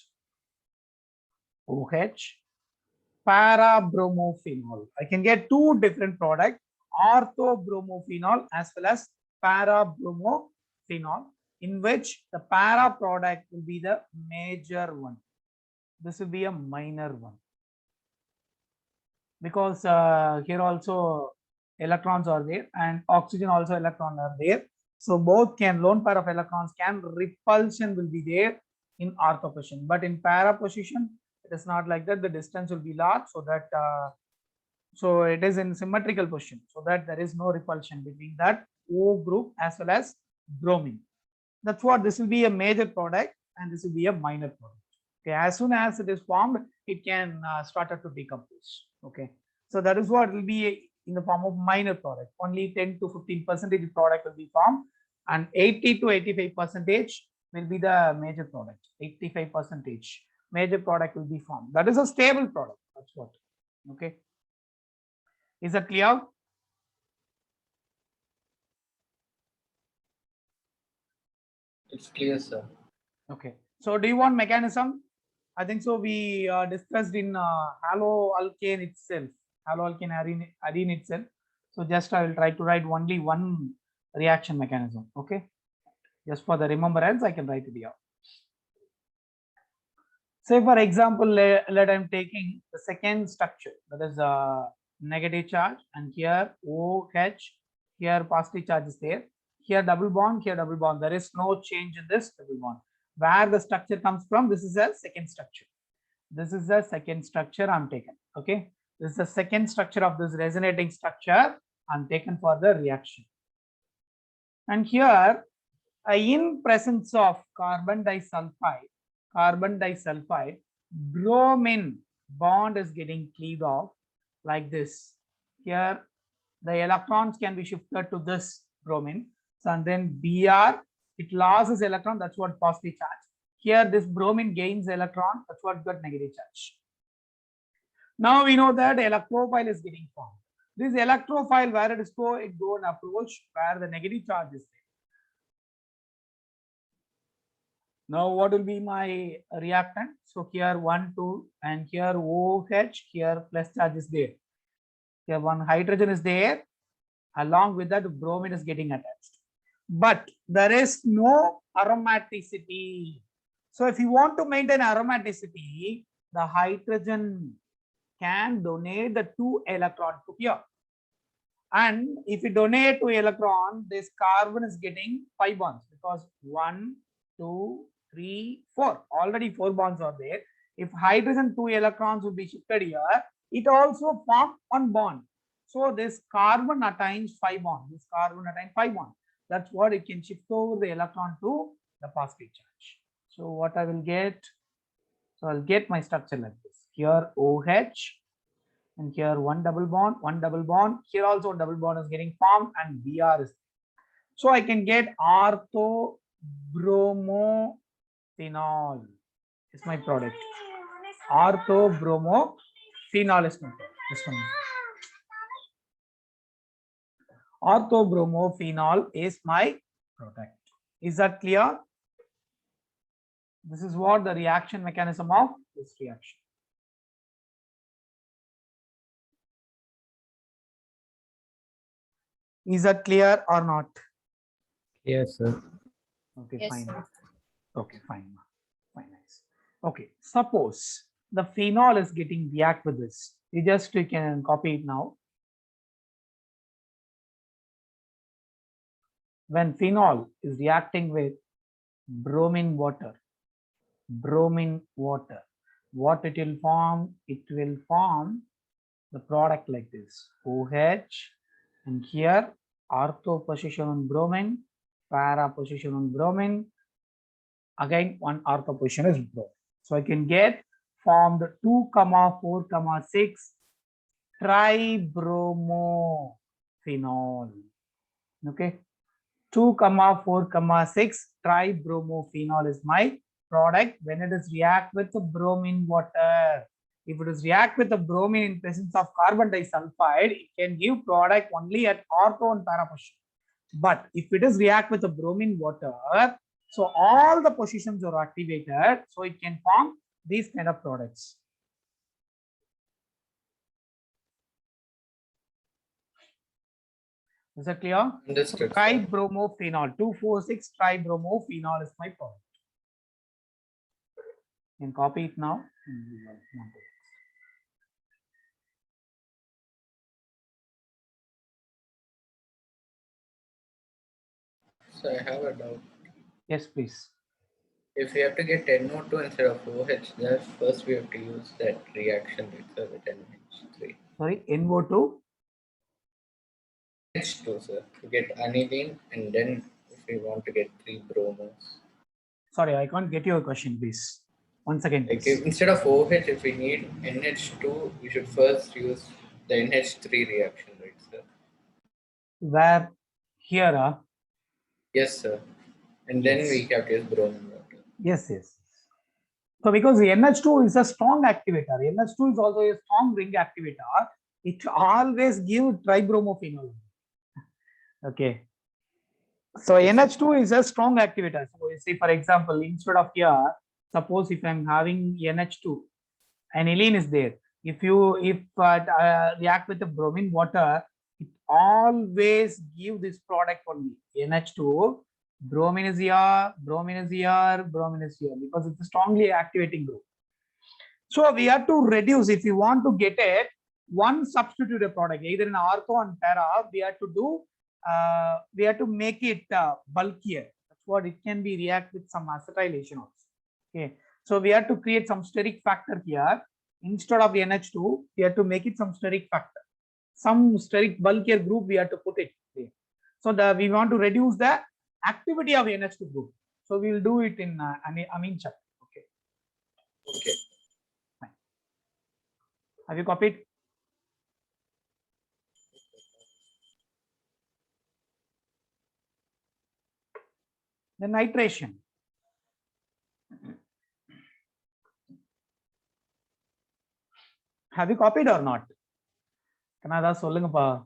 OH, parabromophenol. I can get two different products, orthobromophenol as well as parabromophenol, in which the para product will be the major one. This will be a minor one. Because here also electrons are there and oxygen also electrons are there. So both can, lone pair of electrons can, repulsion will be there in ortho position. But in para position, It is not like that. The distance will be large, so that so it is in symmetrical position, so that there is no repulsion between that O group as well as bromine. That's what this will be a major product, and this will be a minor product. Okay, as soon as it is formed, it can start to decompose. Okay, so that is what will be in the form of minor product. Only 10 to 15% product will be formed, and 80 to 85% will be the major product. 85% major product will be formed. That is a stable product. That's what. Okay, is that clear? It's clear, sir. Okay, so do you want mechanism? I think so. We discussed in haloalkane itself, haloalkane arene itself. So just I will try to write only one reaction mechanism. Okay, just for the remembrance, I can write it here. Say for example, let I'm taking the second structure, that is a negative charge, and here OH, here positive charge is there. Here double bond, here double bond. There is no change in this double bond. Where the structure comes from, this is a second structure. This is the second structure I'm taken. Okay, this is the second structure of this resonating structure I'm taken for the reaction. And here, in presence of carbon disulfide, bromine bond is getting cleaved off like this. Here, the electrons can be shifted to this bromine. So, and then Br, it loses electron, that's what positive charge. Here, this bromine gains electron, that's what got negative charge. Now we know that electrophile is getting formed. This electrophile, where it is go, it go and approach where the negative charge is there. Now what will be my reactant? So here 1, 2, and here OH, here plus charge is there. Here one hydrogen is there, along with that bromine is getting attached. But there is no aromaticity. So if you want to maintain aromaticity, the hydrogen can donate the 2 electrons to here. And if you donate 2 electrons, this carbon is getting 5 bonds, because 1, 2, 3, 4. Already 4 bonds are there. If hydrogen 2 electrons will be shifted here, it also forms 1 bond. So this carbon attains 5 bonds. This carbon attains 5 bonds. That's what it can shift over the electron to the positive charge. So what I will get? So I'll get my structure like this. Here OH, and here 1 double bond, 1 double bond. Here also double bond is getting formed, and Br is. So I can get orthobromophenol is my product. Orthobromophenol is my product. This one. Orthobromophenol is my product. Is that clear? This is what the reaction mechanism of this reaction. Is that clear or not? Yes, sir. Okay, Yes, fine. sir. Okay, fine. Fine, nice. Okay, suppose the phenol is getting react with this. You can copy it now. When phenol is reacting with bromine water, what it will form? It will form the product like this: OH, and here ortho position on bromine, para position on bromine. Again, one ortho position is bromine. So I can get formed 2, 4, 6 tribromophenol. Okay, 2, 4, 6 tribromophenol is my product when it is react with the bromine water. If it is react with the bromine in presence of carbon disulfide, it can give product only at ortho and para position. But if it is react with the bromine water, so all the positions are activated, so it can form these kind of products. Is that clear? Understood. Tribromophenol, 2,4,6 tribromophenol is my product. You can copy it now. So I have a doubt. Yes, please. If we have to get NO2 instead of OH, then first we have to use that reaction rate, sir, with NH3. Sorry, NO2. H2, sir, to get aniline, and then if we want to get 3 bromos. Sorry, I can't get your question, please. Once again, Like please. if, instead of OH, if we need NH2, we should first use the NH3 reaction rate, sir. Where here, Yes, sir. And then yes. we have to use bromine water. Yes, yes. So because the NH2 is a strong activator, NH2 is also a strong ring activator, it always gives tribromophenol. Okay. So NH2 is a strong activator. So you see, for example, instead of here, suppose if I'm having NH2, aniline is there. If react with the bromine water, it always give this product only NH2. Bromine is here, bromine is here, bromine is here, because it's a strongly activating group. So we have to reduce. If you want to get it, one substituted product, either in ortho and para, we have to do. We have to make it bulkier. That's what it can be react with some acetylation also. Okay, so we have to create some steric factor here. Instead of the NH2, we have to make it some steric factor. Some steric bulkier group we have to put it there. So we want to reduce the activity of NH2 group. So we will do it in amine chapter. Okay. Okay. Fine. Have you copied? The nitration. Have you copied or not?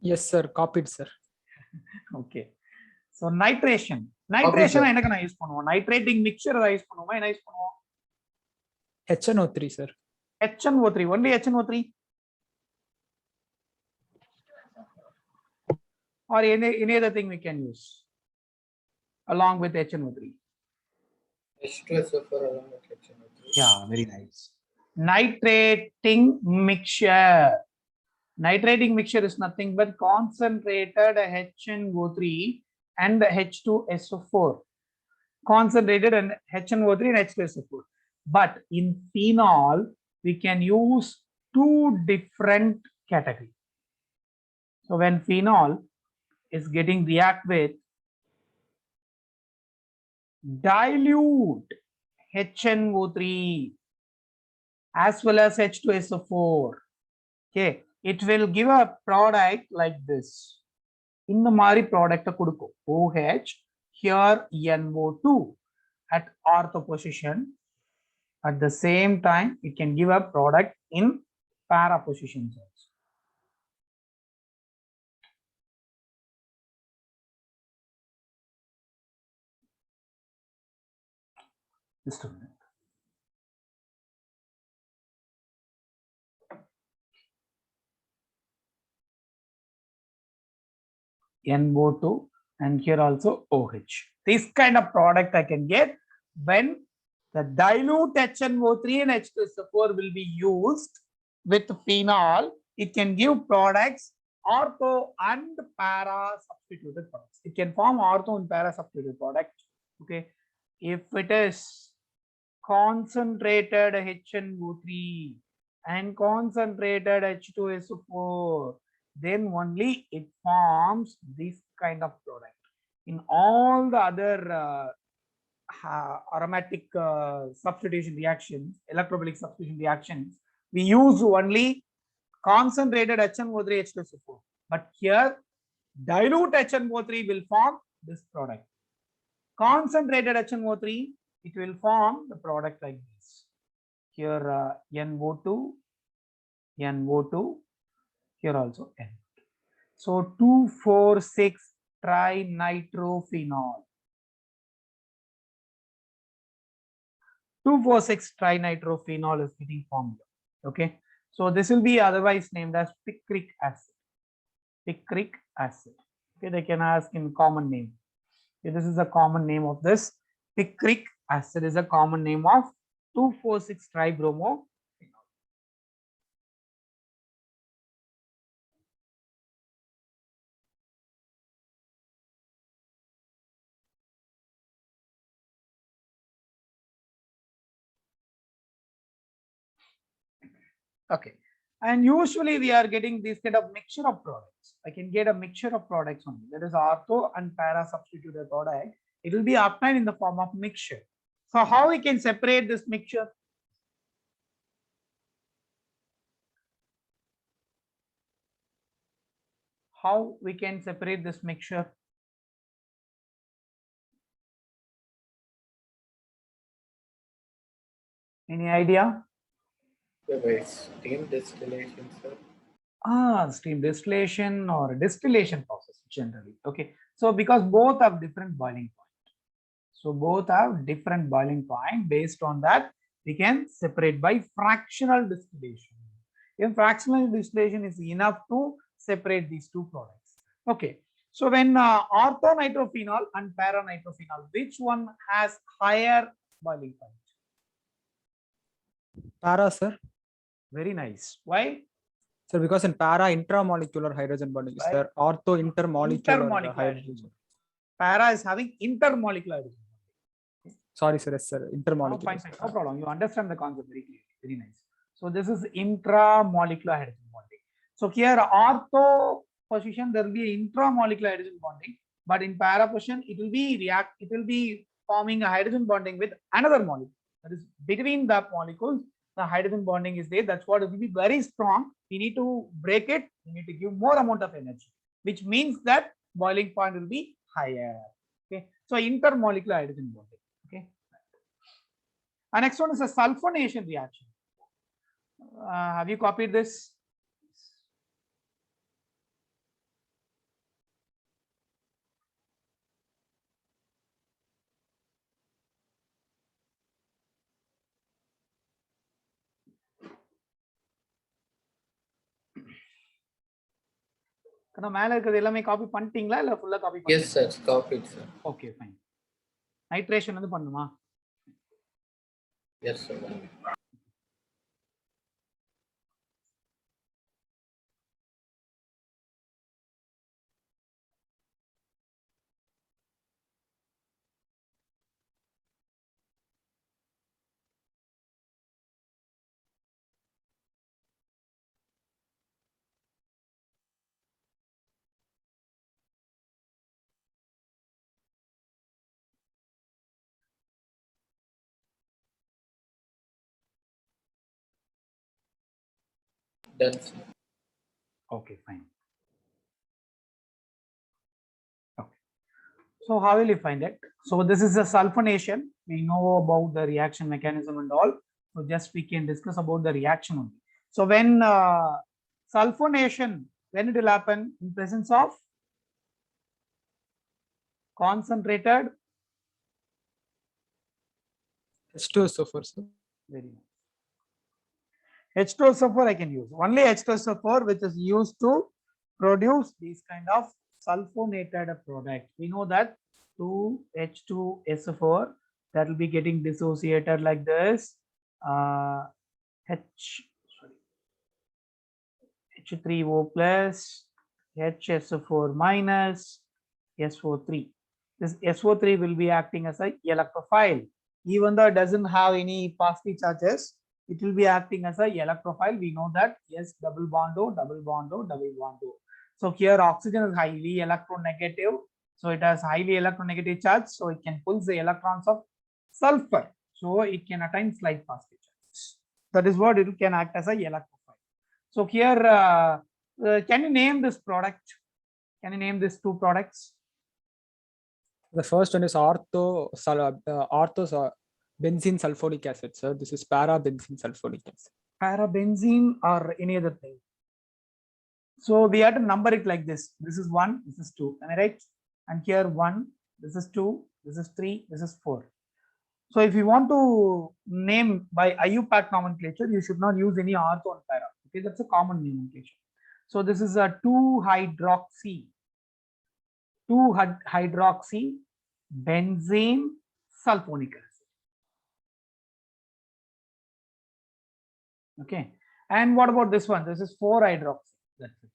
Yes, sir. Copied, sir. Okay. So nitration. Nitration என்ன use பண்ணுவோம்? Nitrating mixture use பண்ணுவோமா? என்ன use பண்ணுவோம்? HNO3, sir. HNO3, only HNO3, or any other thing we can use along with HNO3. H2SO4 along with HNO3. Yeah, very nice. Nitrating mixture. Nitrating mixture is nothing but concentrated HNO3 and H2SO4. Concentrated and HNO3 and H2SO4. But in phenol, we can use two different categories. So when phenol is getting react with dilute HNO3 as well as H2SO4, okay, it will give a product like this. In the Mari product OH, here NO2 at ortho position. At the same time, it can give a product in para positions also. Just a minute. NO2 and here also OH. This kind of product I can get when the dilute HNO3 and H2SO4 will be used with phenol. It can give products ortho and para substituted products. It can form ortho and para substituted product. Okay, if it is concentrated HNO3 and concentrated H2SO4, then only it forms this kind of product. In all the other aromatic substitution reactions, electrophilic substitution reactions, we use only concentrated HNO3 H2SO4. But here, dilute HNO3 will form this product. Concentrated HNO3, it will form the product like this. Here NO2, NO2, here also N. So 2,4,6 trinitrophenol. 2,4,6 trinitrophenol is getting formed. Okay, so this will be otherwise named as picric acid. Picric acid. Okay, they can ask in common name. Okay, this is a common name of this. Picric acid is a common name of 2,4,6 tribromo. Okay. And usually we are getting this kind of mixture of products. I can get a mixture of products only. That is ortho and para substituted product. It will be obtained in the form of mixture. So how we can separate this mixture? How we can separate this mixture? Any idea? By steam distillation, sir. Steam distillation or distillation process generally. Okay. So because both have different boiling point. So both have different boiling point. Based on that, we can separate by fractional distillation. If fractional distillation is enough to separate these two products. Okay. So when orthonitrophenol and paranitrophenol, which one has higher boiling point? Para, sir. Very nice. Why? Sir, because in para intramolecular hydrogen bonding is Right. there, ortho intermolecular Intermolecular hydrogen. hydrogen. Para is having intermolecular hydrogen. Sorry, sir. Yes, sir. Oh, Intermolecular. fine, fine. No problem. You understand the concept very clearly. Very nice. So this is intramolecular hydrogen bonding. So here ortho position there will be intramolecular hydrogen bonding, but in para position it will be forming a hydrogen bonding with another molecule. That is between the molecules, the hydrogen bonding is there. That's what it will be very strong. We need to break it. We need to give more amount of energy, which means that boiling point will be higher. Okay. So intermolecular hydrogen bonding. Okay. And next one is a sulfonation reaction. Have you copied this? மேல இருக்கிறது எல்லாமே copy பண்ணிட்டீங்களா இல்ல ஃபுல்லா copy Yes, பண்ணீங்களா? sir. Copied, sir. Okay fine. Nitration வந்து பண்ணுமா? Yes, sir. Done, sir. Okay, fine. Okay. So how will you find it? So this is a sulfonation. We know about the reaction mechanism and all. So just we can discuss about the reaction only. So when sulfonation, when it will happen in presence of concentrated. H2SO4, sir. Very nice. H2SO4 I can use. Only H2SO4 which is used to produce these kind of sulfonated product. We know that 2H2SO4 that will be getting dissociated like this. H3O plus, HSO4 minus, SO3. This SO3 will be acting as a electrophile. Even though it doesn't have any positive charges, it will be acting as a electrophile. We know that, yes, double bond O, double bond O, double bond O. So here oxygen is highly electronegative. So it has highly electronegative charge. So it can pull the electrons of sulfur. So it can attain slight positive charges. That is what it can act as a electrophile. So here, can you name this product? Can you name these two products? The first one is benzene sulfonic acid, sir. This is para-benzene sulfonic acid. Para-benzene or any other thing. So we have to number it like this. This is 1, this is 2. Am I right? And here 1, this is 2, this is 3, this is 4. So if you want to name by IUPAC nomenclature, you should not use any ortho and para. Okay, that's a common nomenclature. So this is a 2-hydroxy benzene sulfonic acid. Okay, and what about this one? This is 4-hydroxy. That's it.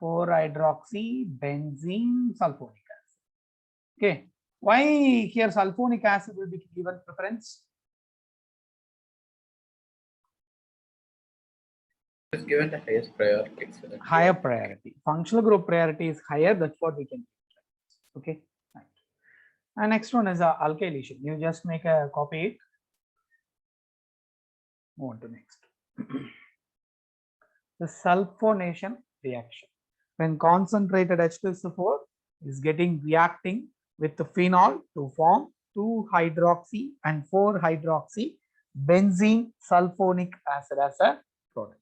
4-hydroxy benzene sulfonic acid. Okay, why here sulfonic acid will be given preference? It's given the highest priority. So higher priority. Functional group priority is higher. That's what we can. Okay. Right. And next one is alkylation. You just make a copy it. Move on to next. The sulfonation reaction. When concentrated H2SO4 is getting reacting with the phenol to form 2-hydroxy and 4-hydroxy benzene sulfonic acid as a product.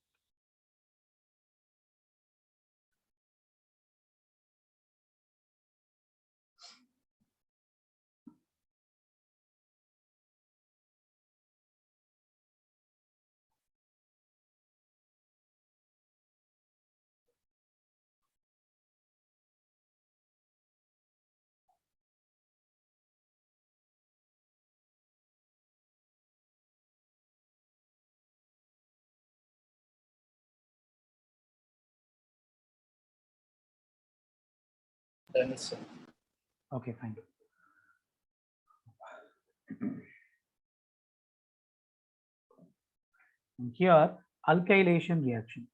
then so Okay, fine. And here, alkylation reaction.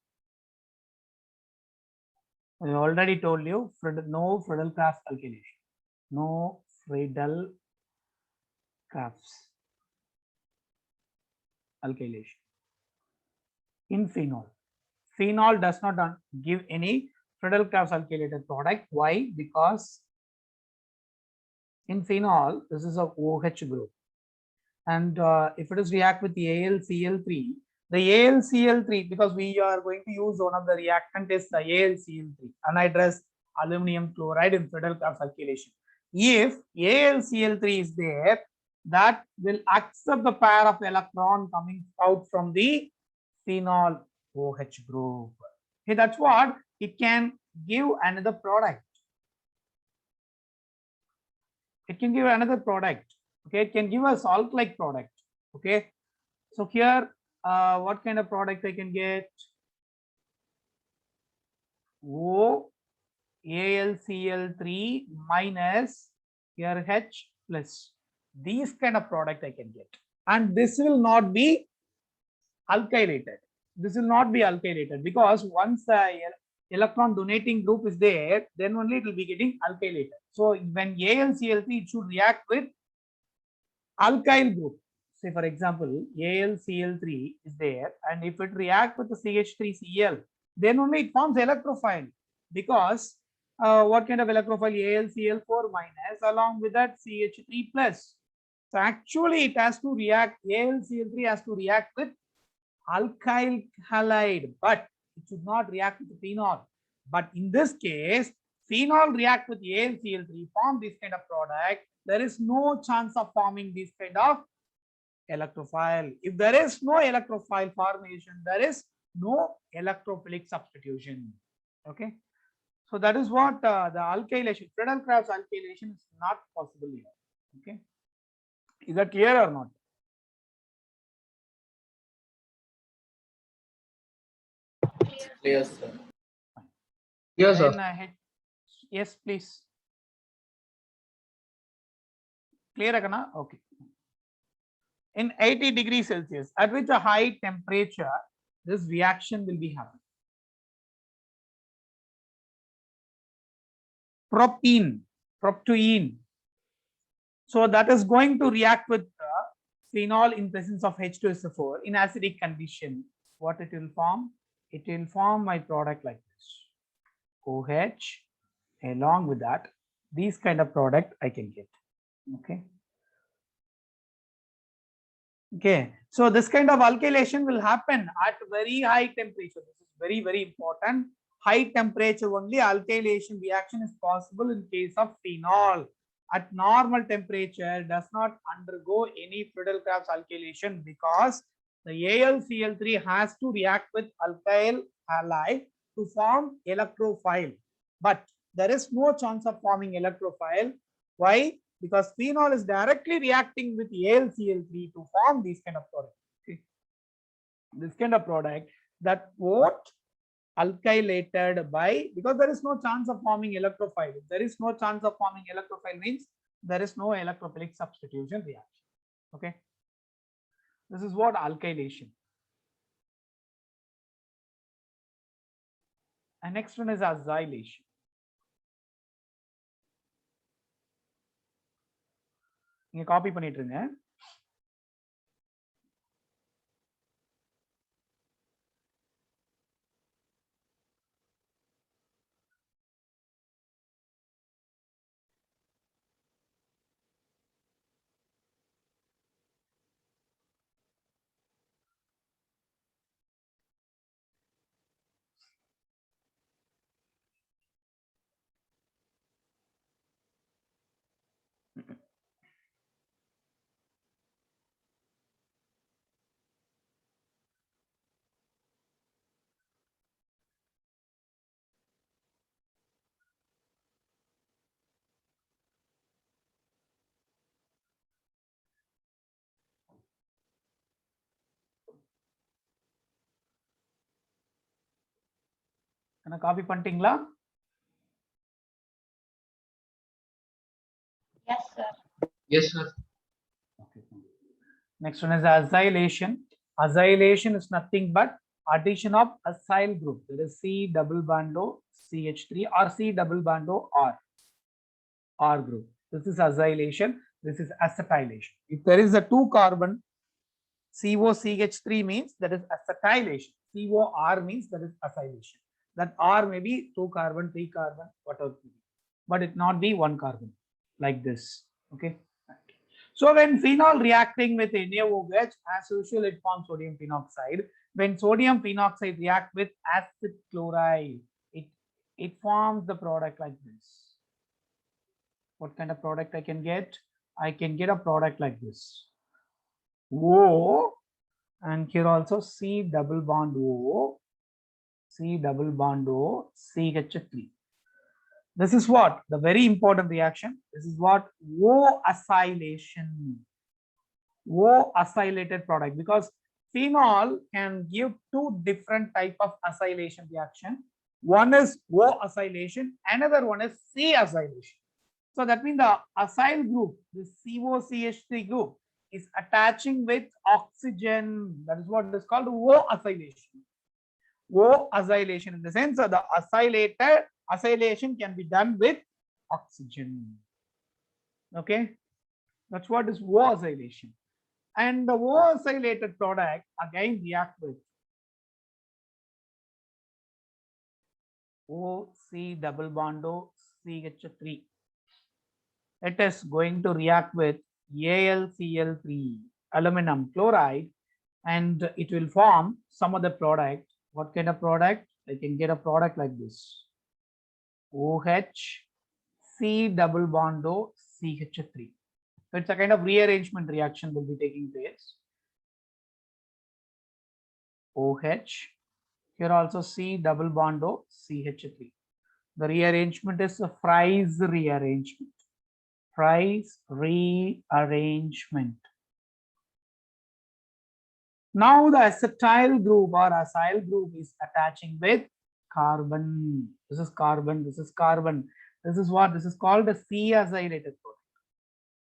I already told you, no Friedel-Crafts alkylation. No Friedel-Crafts alkylation. In phenol. Phenol does not give any Friedel-Crafts alkylated product. Why? Because in phenol, this is a OH group. And if it is react with the AlCl3, the AlCl3, because we are going to use one of the reactant is the AlCl3, anhydrous aluminum chloride in Friedel-Crafts alkylation. If AlCl3 is there, that will accept the pair of electron coming out from the phenol OH group. Okay, that's what it can give another product. It can give another product. Okay, it can give a salt-like product. Okay, so here, what kind of product I can get? AlCl3 minus here H plus. These kind of product I can get, and this will not be alkylated. This will not be alkylated because once the electron donating group is there, then only it will be getting alkylated. So when AlCl3, it should react with alkyl group. Say for example, AlCl3 is there, and if it react with the CH3Cl, then only it forms electrophile. Because what kind of electrophile? AlCl4 minus along with that CH3 plus. So actually it has to react, AlCl3 has to react with alkyl halide, but it should not react with the phenol. But in this case, phenol react with AlCl3, form this kind of product. There is no chance of forming this kind of electrophile. If there is no electrophile formation, there is no electrophilic substitution. Okay, so that is what the alkylation, Friedel-Crafts alkylation is not possible here. Okay, is that clear or not? clear, sir. Yes, sir. Then, yes, please. Clear, Akana? Okay. In 80 degrees Celsius, at which a high temperature, this reaction will be happening. Proptoene. So that is going to react with phenol in presence of H2SO4 in acidic condition. What it will form? It will form my product like this. OH, along with that, these kind of product I can get. Okay. Okay, so this kind of alkylation will happen at very high temperature. This is very, very important. High temperature only alkylation reaction is possible in case of phenol. At normal temperature does not undergo any Friedel-Crafts alkylation because the AlCl3 has to react with alkyl halide to form electrophile. But there is no chance of forming electrophile. Why? Because phenol is directly reacting with AlCl3 to form these kind of product. Okay. This kind of product that what alkylated by, because there is no chance of forming electrophile. If there is no chance of forming electrophile means there is no electrophilic substitution reaction. Okay. This is what alkylation. And next one is acylation. நீங்க copy பண்ணிட்டுருங்க. என்ன copy பண்ணிட்டீங்களா? Yes, sir. Yes, sir. Okay. Next one is acylation. Acylation is nothing but addition of acyl group. That is C double bond O CH3 or C double bond O R group. This is acylation. This is acetylation. If there is a 2 carbon COCH3 means that is acetylation. COR means that is acylation. That R may be 2 carbon, 3 carbon, whatever, but it not be 1 carbon like this. Okay. So when phenol reacting with NaOH, as usual, it forms sodium phenoxide. When sodium phenoxide react with acid chloride, it forms the product like this. What kind of product I can get? I can get a product like this. O, and here also C double bond O, C double bond O, CH3. This is what? The very important reaction. This is what? O acylation. O acylated product, because phenol can give 2 different type of acylation reaction. One is O acylation, another one is C acylation. So that means the acyl group, the COCH3 group, is attaching with oxygen. That is what is called O acylation. O acylation, in the sense of the acylation can be done with oxygen. Okay, that's what is O acylation. And the O acylated product again react with OC double bond O CH3. It is going to react with AlCl3, aluminum chloride, and it will form some other product. What kind of product? I can get a product like this. OH C double bond O CH3. So it's a kind of rearrangement reaction will be taking place. OH, here also C double bond O CH3. The rearrangement is a Fries rearrangement. Fries rearrangement. Now the acetyl group or acyl group is attaching with carbon. This is carbon. This is carbon. This is what? This is called the C acylated product.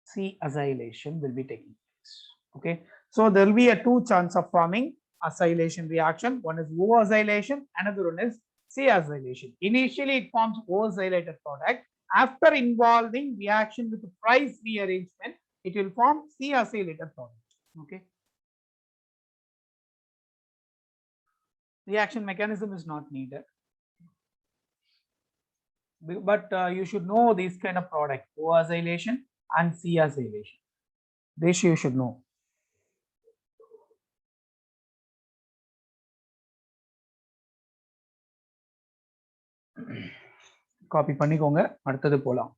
C acylation will be taking place. Okay. So there will be a 2 chance of forming acylation reaction. One is O acylation, another one is C acylation. Initially it forms O acylated product. After involving reaction with the Fries rearrangement, it will form C acylated product. Okay. Reaction mechanism is not needed, but you should know these kind of product, O acylation and C acylation. This you should know. Copy பண்ணிக்கோங்க, அடுத்தது போலாம்.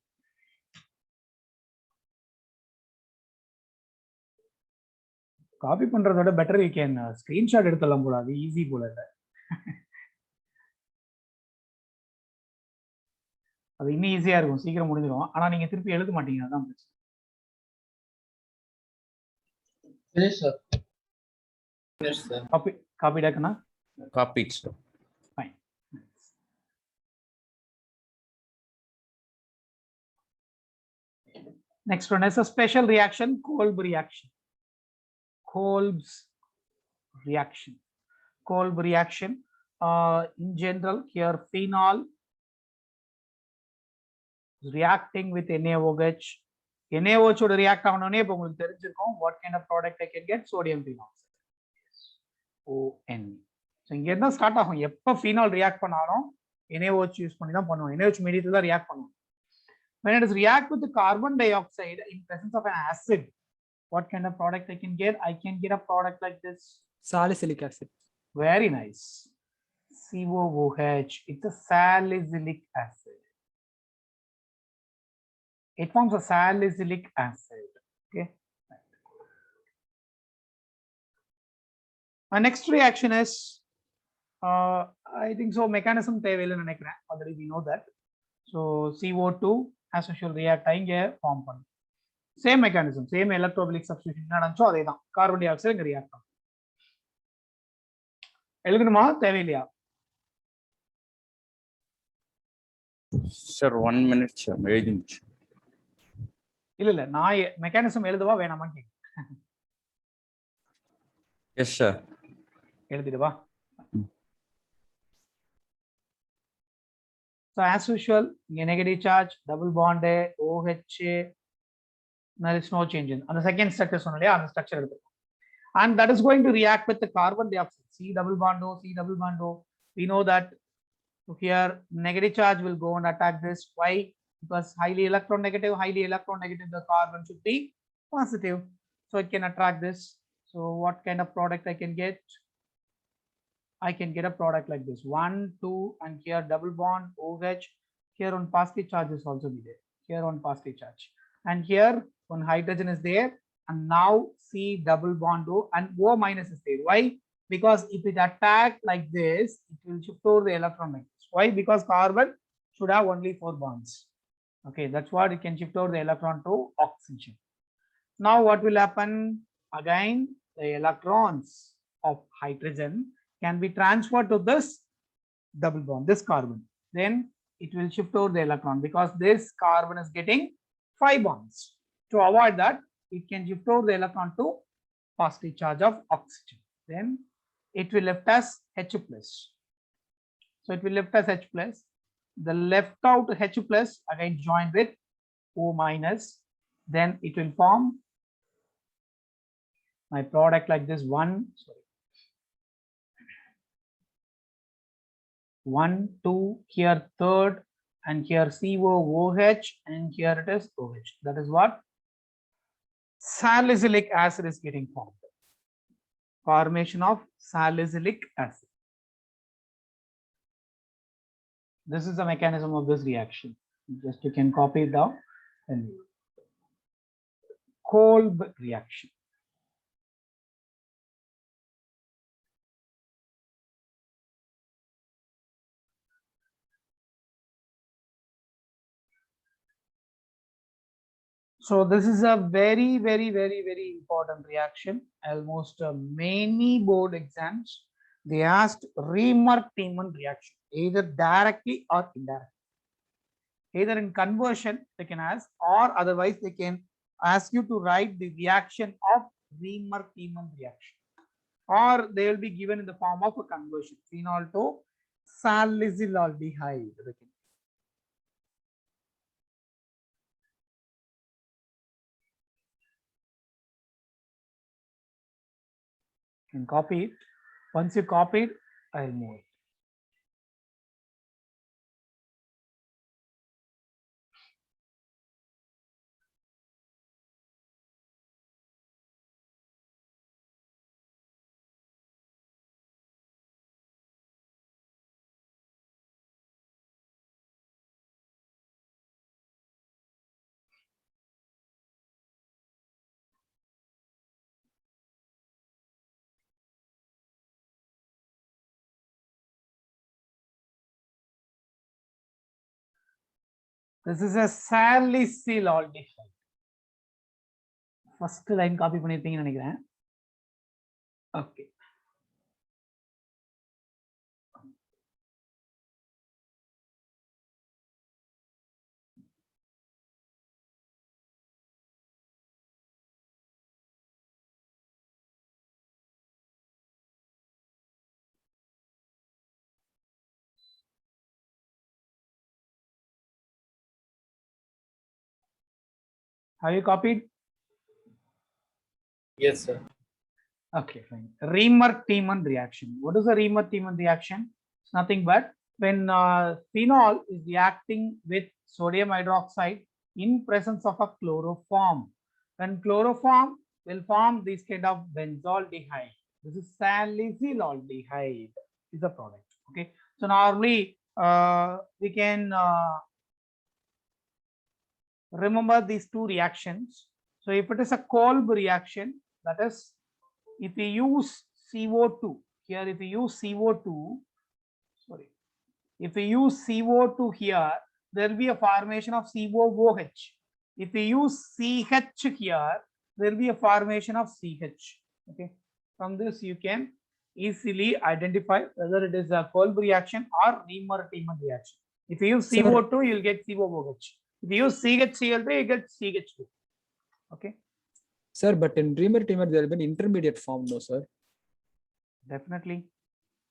Copy பண்றதோட better you can screenshot எடுத்துலாம் போல, அது easy போல இல்ல. அது இன்னும் ஈஸியா இருக்கும், சீக்கிரம் முடிஞ்சிடும். ஆனா நீங்க திருப்பி எழுத மாட்டீங்க, அதான் பிரச்சனை. Yes, sir. Yes, sir. Copy dakana? Copied, sir. Fine. Next one is a special reaction, Kolb reaction. Kolb's reaction. Kolb reaction. in general, here phenol is reacting with NaOH. NaOH would react on what kind of product I can get? Sodium phenol. ON. So இங்க இருந்தா start ஆகும். எப்ப phenol react பண்ணாலும் NaOH use பண்ணி தான் பண்ணுவோம். NaOH immediately தான் react பண்ணுவோம். When it is react with the carbon dioxide in presence of an acid, what kind of product I can get? I can get a product like this. Salicylic acid. Very nice. COOH. It's a salicylic acid. It forms a salicylic acid. Okay. Our next reaction is, I think so, mechanism already we know that. So CO2 as usual react form one. Same mechanism, same electrophilic substitution. Carbon dioxide react. Sir, 1 minute, sir. இல்ல நான் mechanism எழுதுவா வேணாமான்னு கேக்குறேன். Yes, sir. எழுதிடுவா. So as usual, negative charge, double bond, OH, there is no change in. And the second structure on the structure. And that is going to react with the carbon dioxide. C double bond O, C double bond O. We know that here negative charge will go and attack this. Why? Because highly electronegative, the carbon should be positive. So it can attract this. So what kind of product I can get? I can get a product like this. 1, 2, and here double bond OH. Here on positive charge is also be there. Here on positive charge. And here one hydrogen is there. And now C double bond O and O minus is there. Why? Because if it attack like this, it will shift over the electron like this. Why? Because carbon should have only 4 bonds. Okay, that's what it can shift over the electron to oxygen. Now what will happen? Again, the electrons of hydrogen can be transferred to this double bond, this carbon. Then it will shift over the electron because this carbon is getting 5 bonds. To avoid that, it can shift over the electron to positive charge of oxygen. Then it will left as H plus. So it will left as H plus. The left out H plus again joined with O minus. Then it will form my product like this 1, 2, here third, and here COOH, and here it is OH. That is what salicylic acid is getting formed. Formation of salicylic acid. This is the mechanism of this reaction. Just you can copy it down. And Kolb reaction. So this is a very important reaction. Almost many board exams, they asked Remark-Tiemann reaction, either directly or indirectly. Either in conversion they can ask, or otherwise they can ask you to write the reaction of Remark-Tiemann reaction, or they will be given in the form of a conversion, phenol to salicylaldehyde. Can copy it. Once you copy it, I'll move it. This is a salicylaldehyde. First line copy பண்ணிருப்பீங்கன்னு நினைக்கிறேன். Okay. Have you copied? Yes, sir. Okay, fine. Reamer-Tiemann reaction. What is a Reamer-Tiemann reaction? It's nothing but when phenol is reacting with sodium hydroxide in presence of a chloroform. When chloroform will form this kind of benzaldehyde. This is salicylaldehyde is a product. Okay, so normally we can remember these two reactions. So if it is a Kolb reaction, that is, if we use CO2 here, if we use CO2, sorry, if we use CO2 here, there will be a formation of COOH. If we use CH here, there will be a formation of CH. Okay, from this you can easily identify whether it is a Kolb reaction or Reamer-Tiemann reaction. If you use CO2, you will get COOH. If you use CHCl3, you get CH2. Okay. Sir, but in Reamer-Tiemann, there will be an intermediate form, no, sir? Definitely.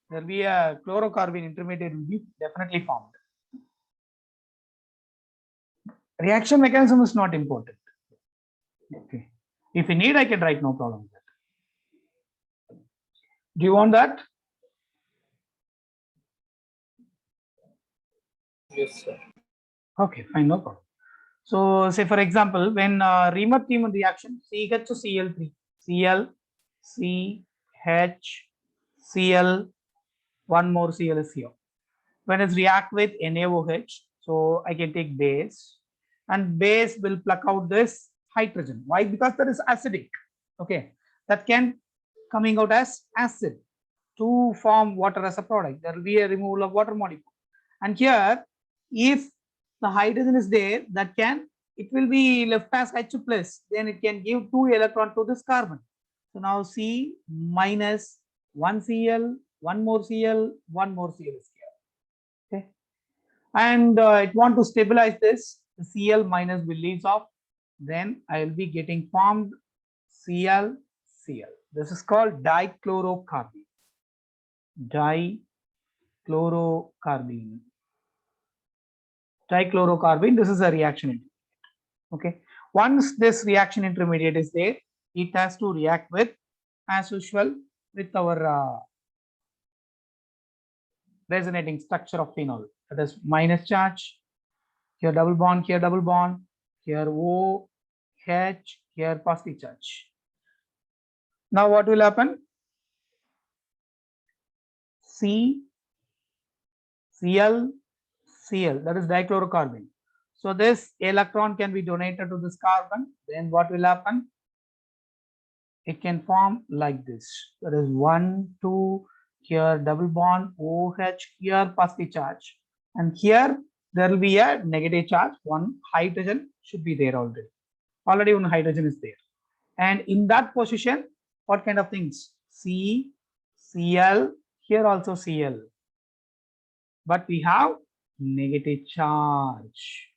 There will be a chlorocarbon intermediate will be definitely formed. Reaction mechanism is not important. Okay. If you need, I can write, no problem with that. Do you want that? Yes, sir. Okay, fine, no problem. So, say for example, when Reamer-Tiemann reaction, CHCl3, Cl, CH, Cl, one more Cl is here. When it react with NaOH, so I can take base, and base will pluck out this hydrogen. Why? Because that is acidic. Okay, that can coming out as acid to form water as a product. There will be a removal of water molecule. And here, if the hydrogen is there, that can, it will be left as H plus, then it can give 2 electron to this carbon. So now C minus 1 Cl, one more Cl, one more Cl is here. Okay, and it want to stabilize this, the Cl minus will leaves off, then I will be getting formed Cl. This is called dichlorocarbene. Dichlorocarbene. This is a reaction intermediate. Okay, once this reaction intermediate is there, it has to react with, as usual, with our resonating structure of phenol. That is minus charge, here double bond, here double bond, here O, H, here positive charge. Now what will happen? C, Cl, Cl, that is dichlorocarbene. So this electron can be donated to this carbon. Then what will happen? It can form like this. That is 1, 2, here double bond, OH, here positive charge. And here there will be a negative charge. One hydrogen should be there already. Already one hydrogen is there. And in that position, what kind of things? C, Cl, here also Cl. But we have negative charge.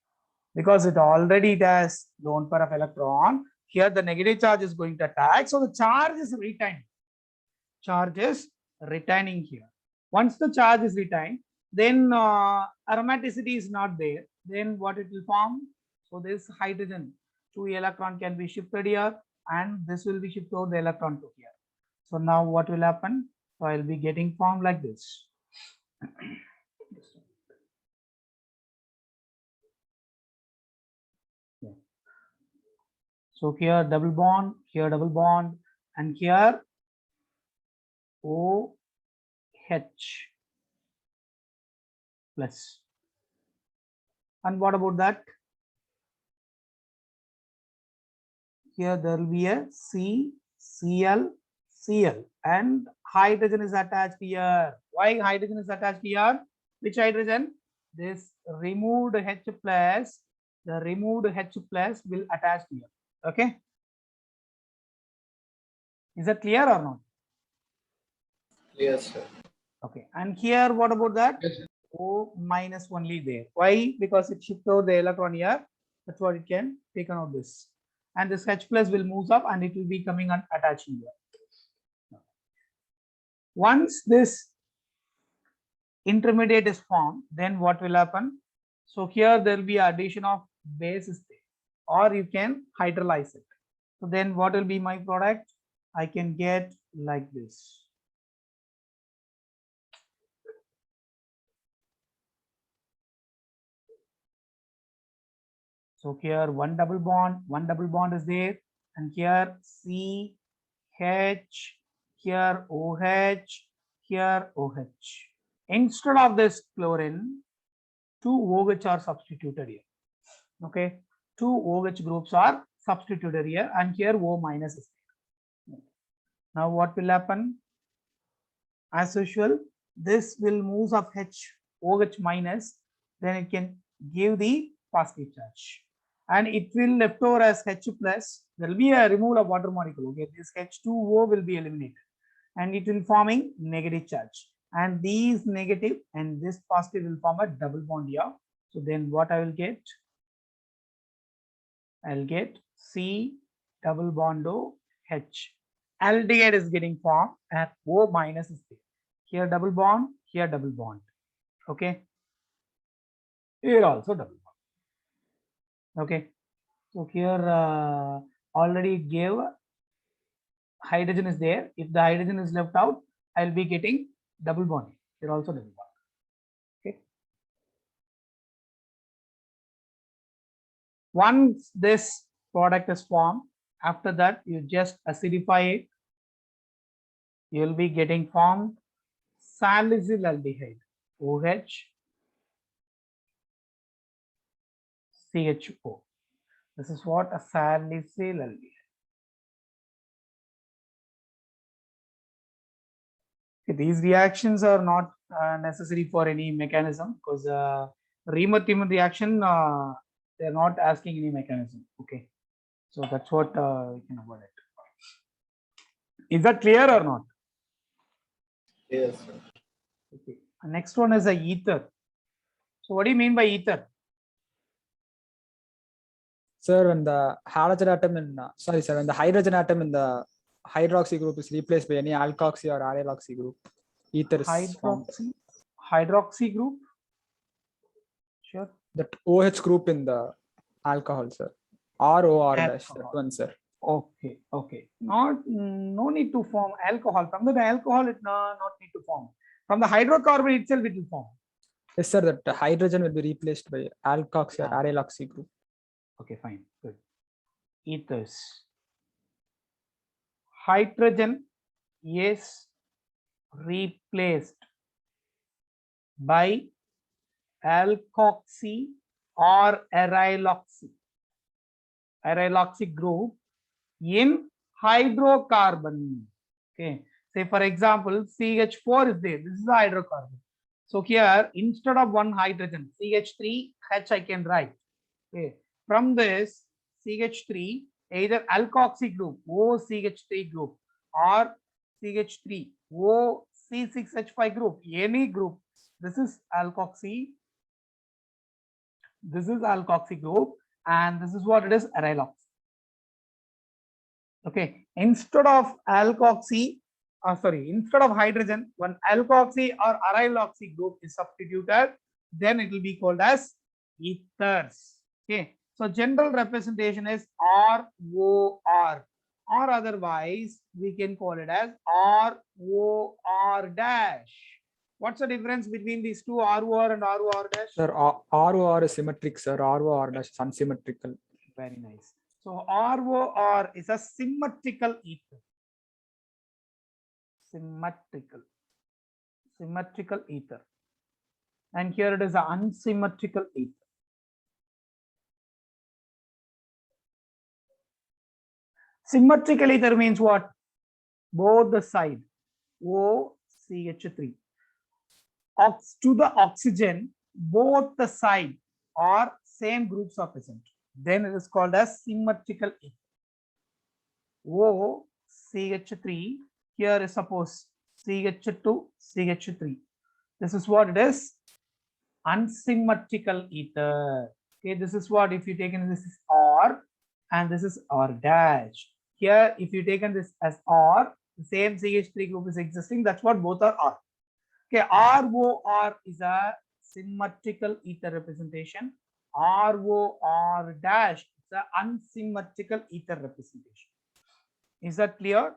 Because it already has lone pair of electron, here the negative charge is going to attack. So the charge is retained. Charge is retaining here. Once the charge is retained, then aromaticity is not there. Then what it will form? So this hydrogen, 2 electron can be shifted here, and this will be shifted the electron to here. So now what will happen? So I will be getting formed like this. So here double bond, and here OH plus. And what about that? Here there will be a C, Cl, Cl, and hydrogen is attached here. Why hydrogen is attached here? Which hydrogen? This removed H plus, the removed H plus will attach here. Okay. Is that clear or not? Yes, sir. Okay. And here, what about that? Yes, sir. O minus only there. Why? Because it shifted out the electron here. That's what it can take out this. And this H plus will move up and it will be coming and attaching here. Once this intermediate is formed, then what will happen? So here there will be addition of bases there. or you can hydrolyze it. So then what will be my product? I can get like this. So here one double bond is there, and here C, H, here OH, here OH. Instead of this chlorine, two OH are substituted here. Okay, two OH groups are substituted here, and here O minus is there. Now what will happen? As usual, this will move of OH minus, then it can give the positive charge, and it will left over as H plus. There will be a removal of water molecule. Okay, this H2O will be eliminated, and it will forming negative charge, and these negative and this positive will form a double bond here. So then what I will get? I'll get C double bond O H. Aldehyde is getting formed and O minus is there. Here double bond, here double bond. Okay. Here also double bond. Okay. So here already gave hydrogen is there. If the hydrogen is left out, I'll be getting double bond. Here also double bond. Okay. Once this product is formed, after that you just acidify it. You will be getting formed salicylaldehyde, OH, CHO. This is what a salicylaldehyde. These reactions are not necessary for any mechanism, because Riemann-Tiemann reaction, they are not asking any mechanism. Okay, so that's what you can avoid it. Is that clear or not? Yes, sir. Okay. Next one is a ether. So what do you mean by ether? Sir, when the halogen atom in sorry sir, when the hydrogen atom in the hydroxy group is replaced by any alkoxy or allyloxy group, ether is formed. Hydroxy group. Sure. That OH group in the alcohol, sir. ROR dash, that one, sir. Okay, okay. No need to form alcohol. From the alcohol, it not need to form. From the hydrocarbon itself, it will form. Yes, sir. That the hydrogen will be replaced by alkoxy or allyloxy group. Okay, fine, good. Ethers. Hydrogen is replaced by alkoxy or aryloxy group in hydrocarbon. Okay, say for example, CH4 is there. This is a hydrocarbon. So here, instead of one hydrogen, CH3, H I can write. Okay, from this CH3, either alkoxy group, OCH3 group, or CH3, OC6H5 group, any group. This is alkoxy. This is alkoxy group, and this is what it is, aryloxy. Okay, instead of alkoxy, instead of hydrogen, when alkoxy or aryloxy group is substituted, then it will be called as ethers. Okay, so general representation is ROR, or otherwise we can call it as ROR dash. What's the difference between these two, ROR and ROR dash? Sir, ROR is symmetric, sir. ROR dash is unsymmetrical. Very nice. So ROR is a symmetrical ether. Symmetrical ether. And here it is an unsymmetrical ether. Symmetrical ether means what? Both the side, OCH3. To the oxygen, both the side are same groups are present. Then it is called as symmetrical ether. OCH3, here is suppose CH2, CH3. This is what it is, unsymmetrical ether. Okay, this is what, if you taken this is R and this is R dash. Here, if you taken this as R, the same CH3 group is existing. That's what both are R. Okay, ROR is a symmetrical ether representation. ROR dash It's an unsymmetrical ether representation. Is that clear?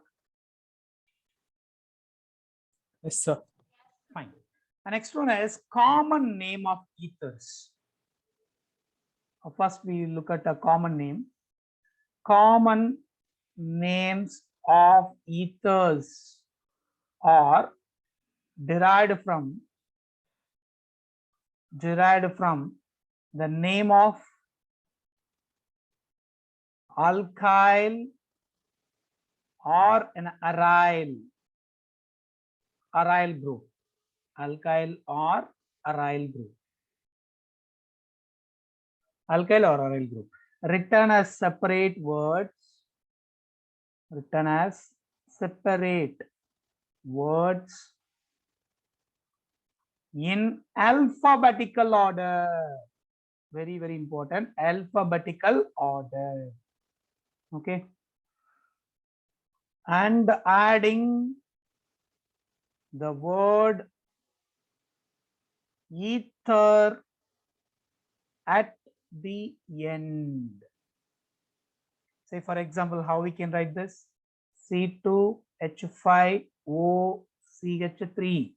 Yes, sir. Fine. The next one is common name of ethers. First, we look at a common name. Common names of ethers are derived from the name of alkyl or an aryl group. Alkyl or aryl group. Alkyl or aryl group. Written as separate words. Written as separate words in alphabetical order. Very, very important. Alphabetical order. Okay. And adding the word ether at the end. Say, for example, how we can write this? C2H5OCH3.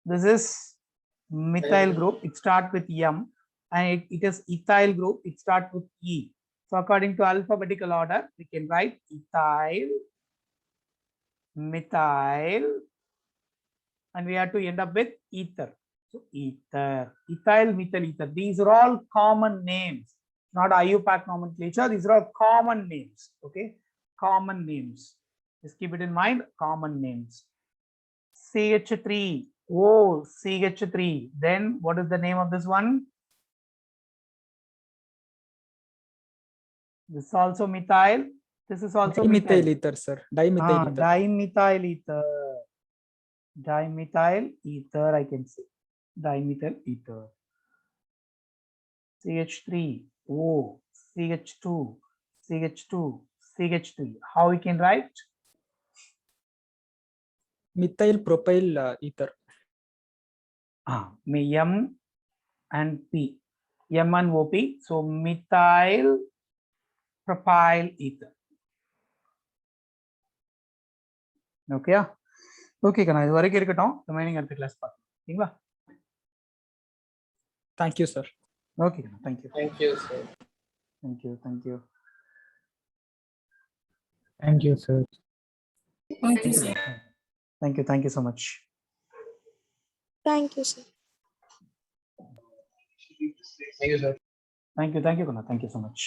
This is methyl group. It starts with M, and it is ethyl group. It starts with E. So according to alphabetical order, we can write ethyl, methyl, and we have to end up with ether. So ether, ethyl, methyl, ether. These are all common names, not IUPAC nomenclature. These are all common names. Okay, common names. Just keep it in mind. Common names. CH3, O, CH3. Then what is the name of this one? This is also methyl. This is also Dimethyl ether, sir. Dimethyl ether. Dimethyl ether. Dimethyl ether, I can say. Dimethyl ether. CH3, O, CH2, CH2, CH3. How we can write? Methyl propyl ether. M and P. M and OP. So methyl propyl ether. Okay. Okay, Kana. இது வரைக்கும் இருக்கட்டும். Remaining அடுத்த class பார்க்கலாம். ஓகேங்களா? Thank you, sir. Okay, Kana. Thank you. Thank you, sir. Thank you. Thank you. Thank you, sir. Thank you. Thank you so much. Thank you, sir. Thank you, sir. Thank you, Kana. Thank you so much.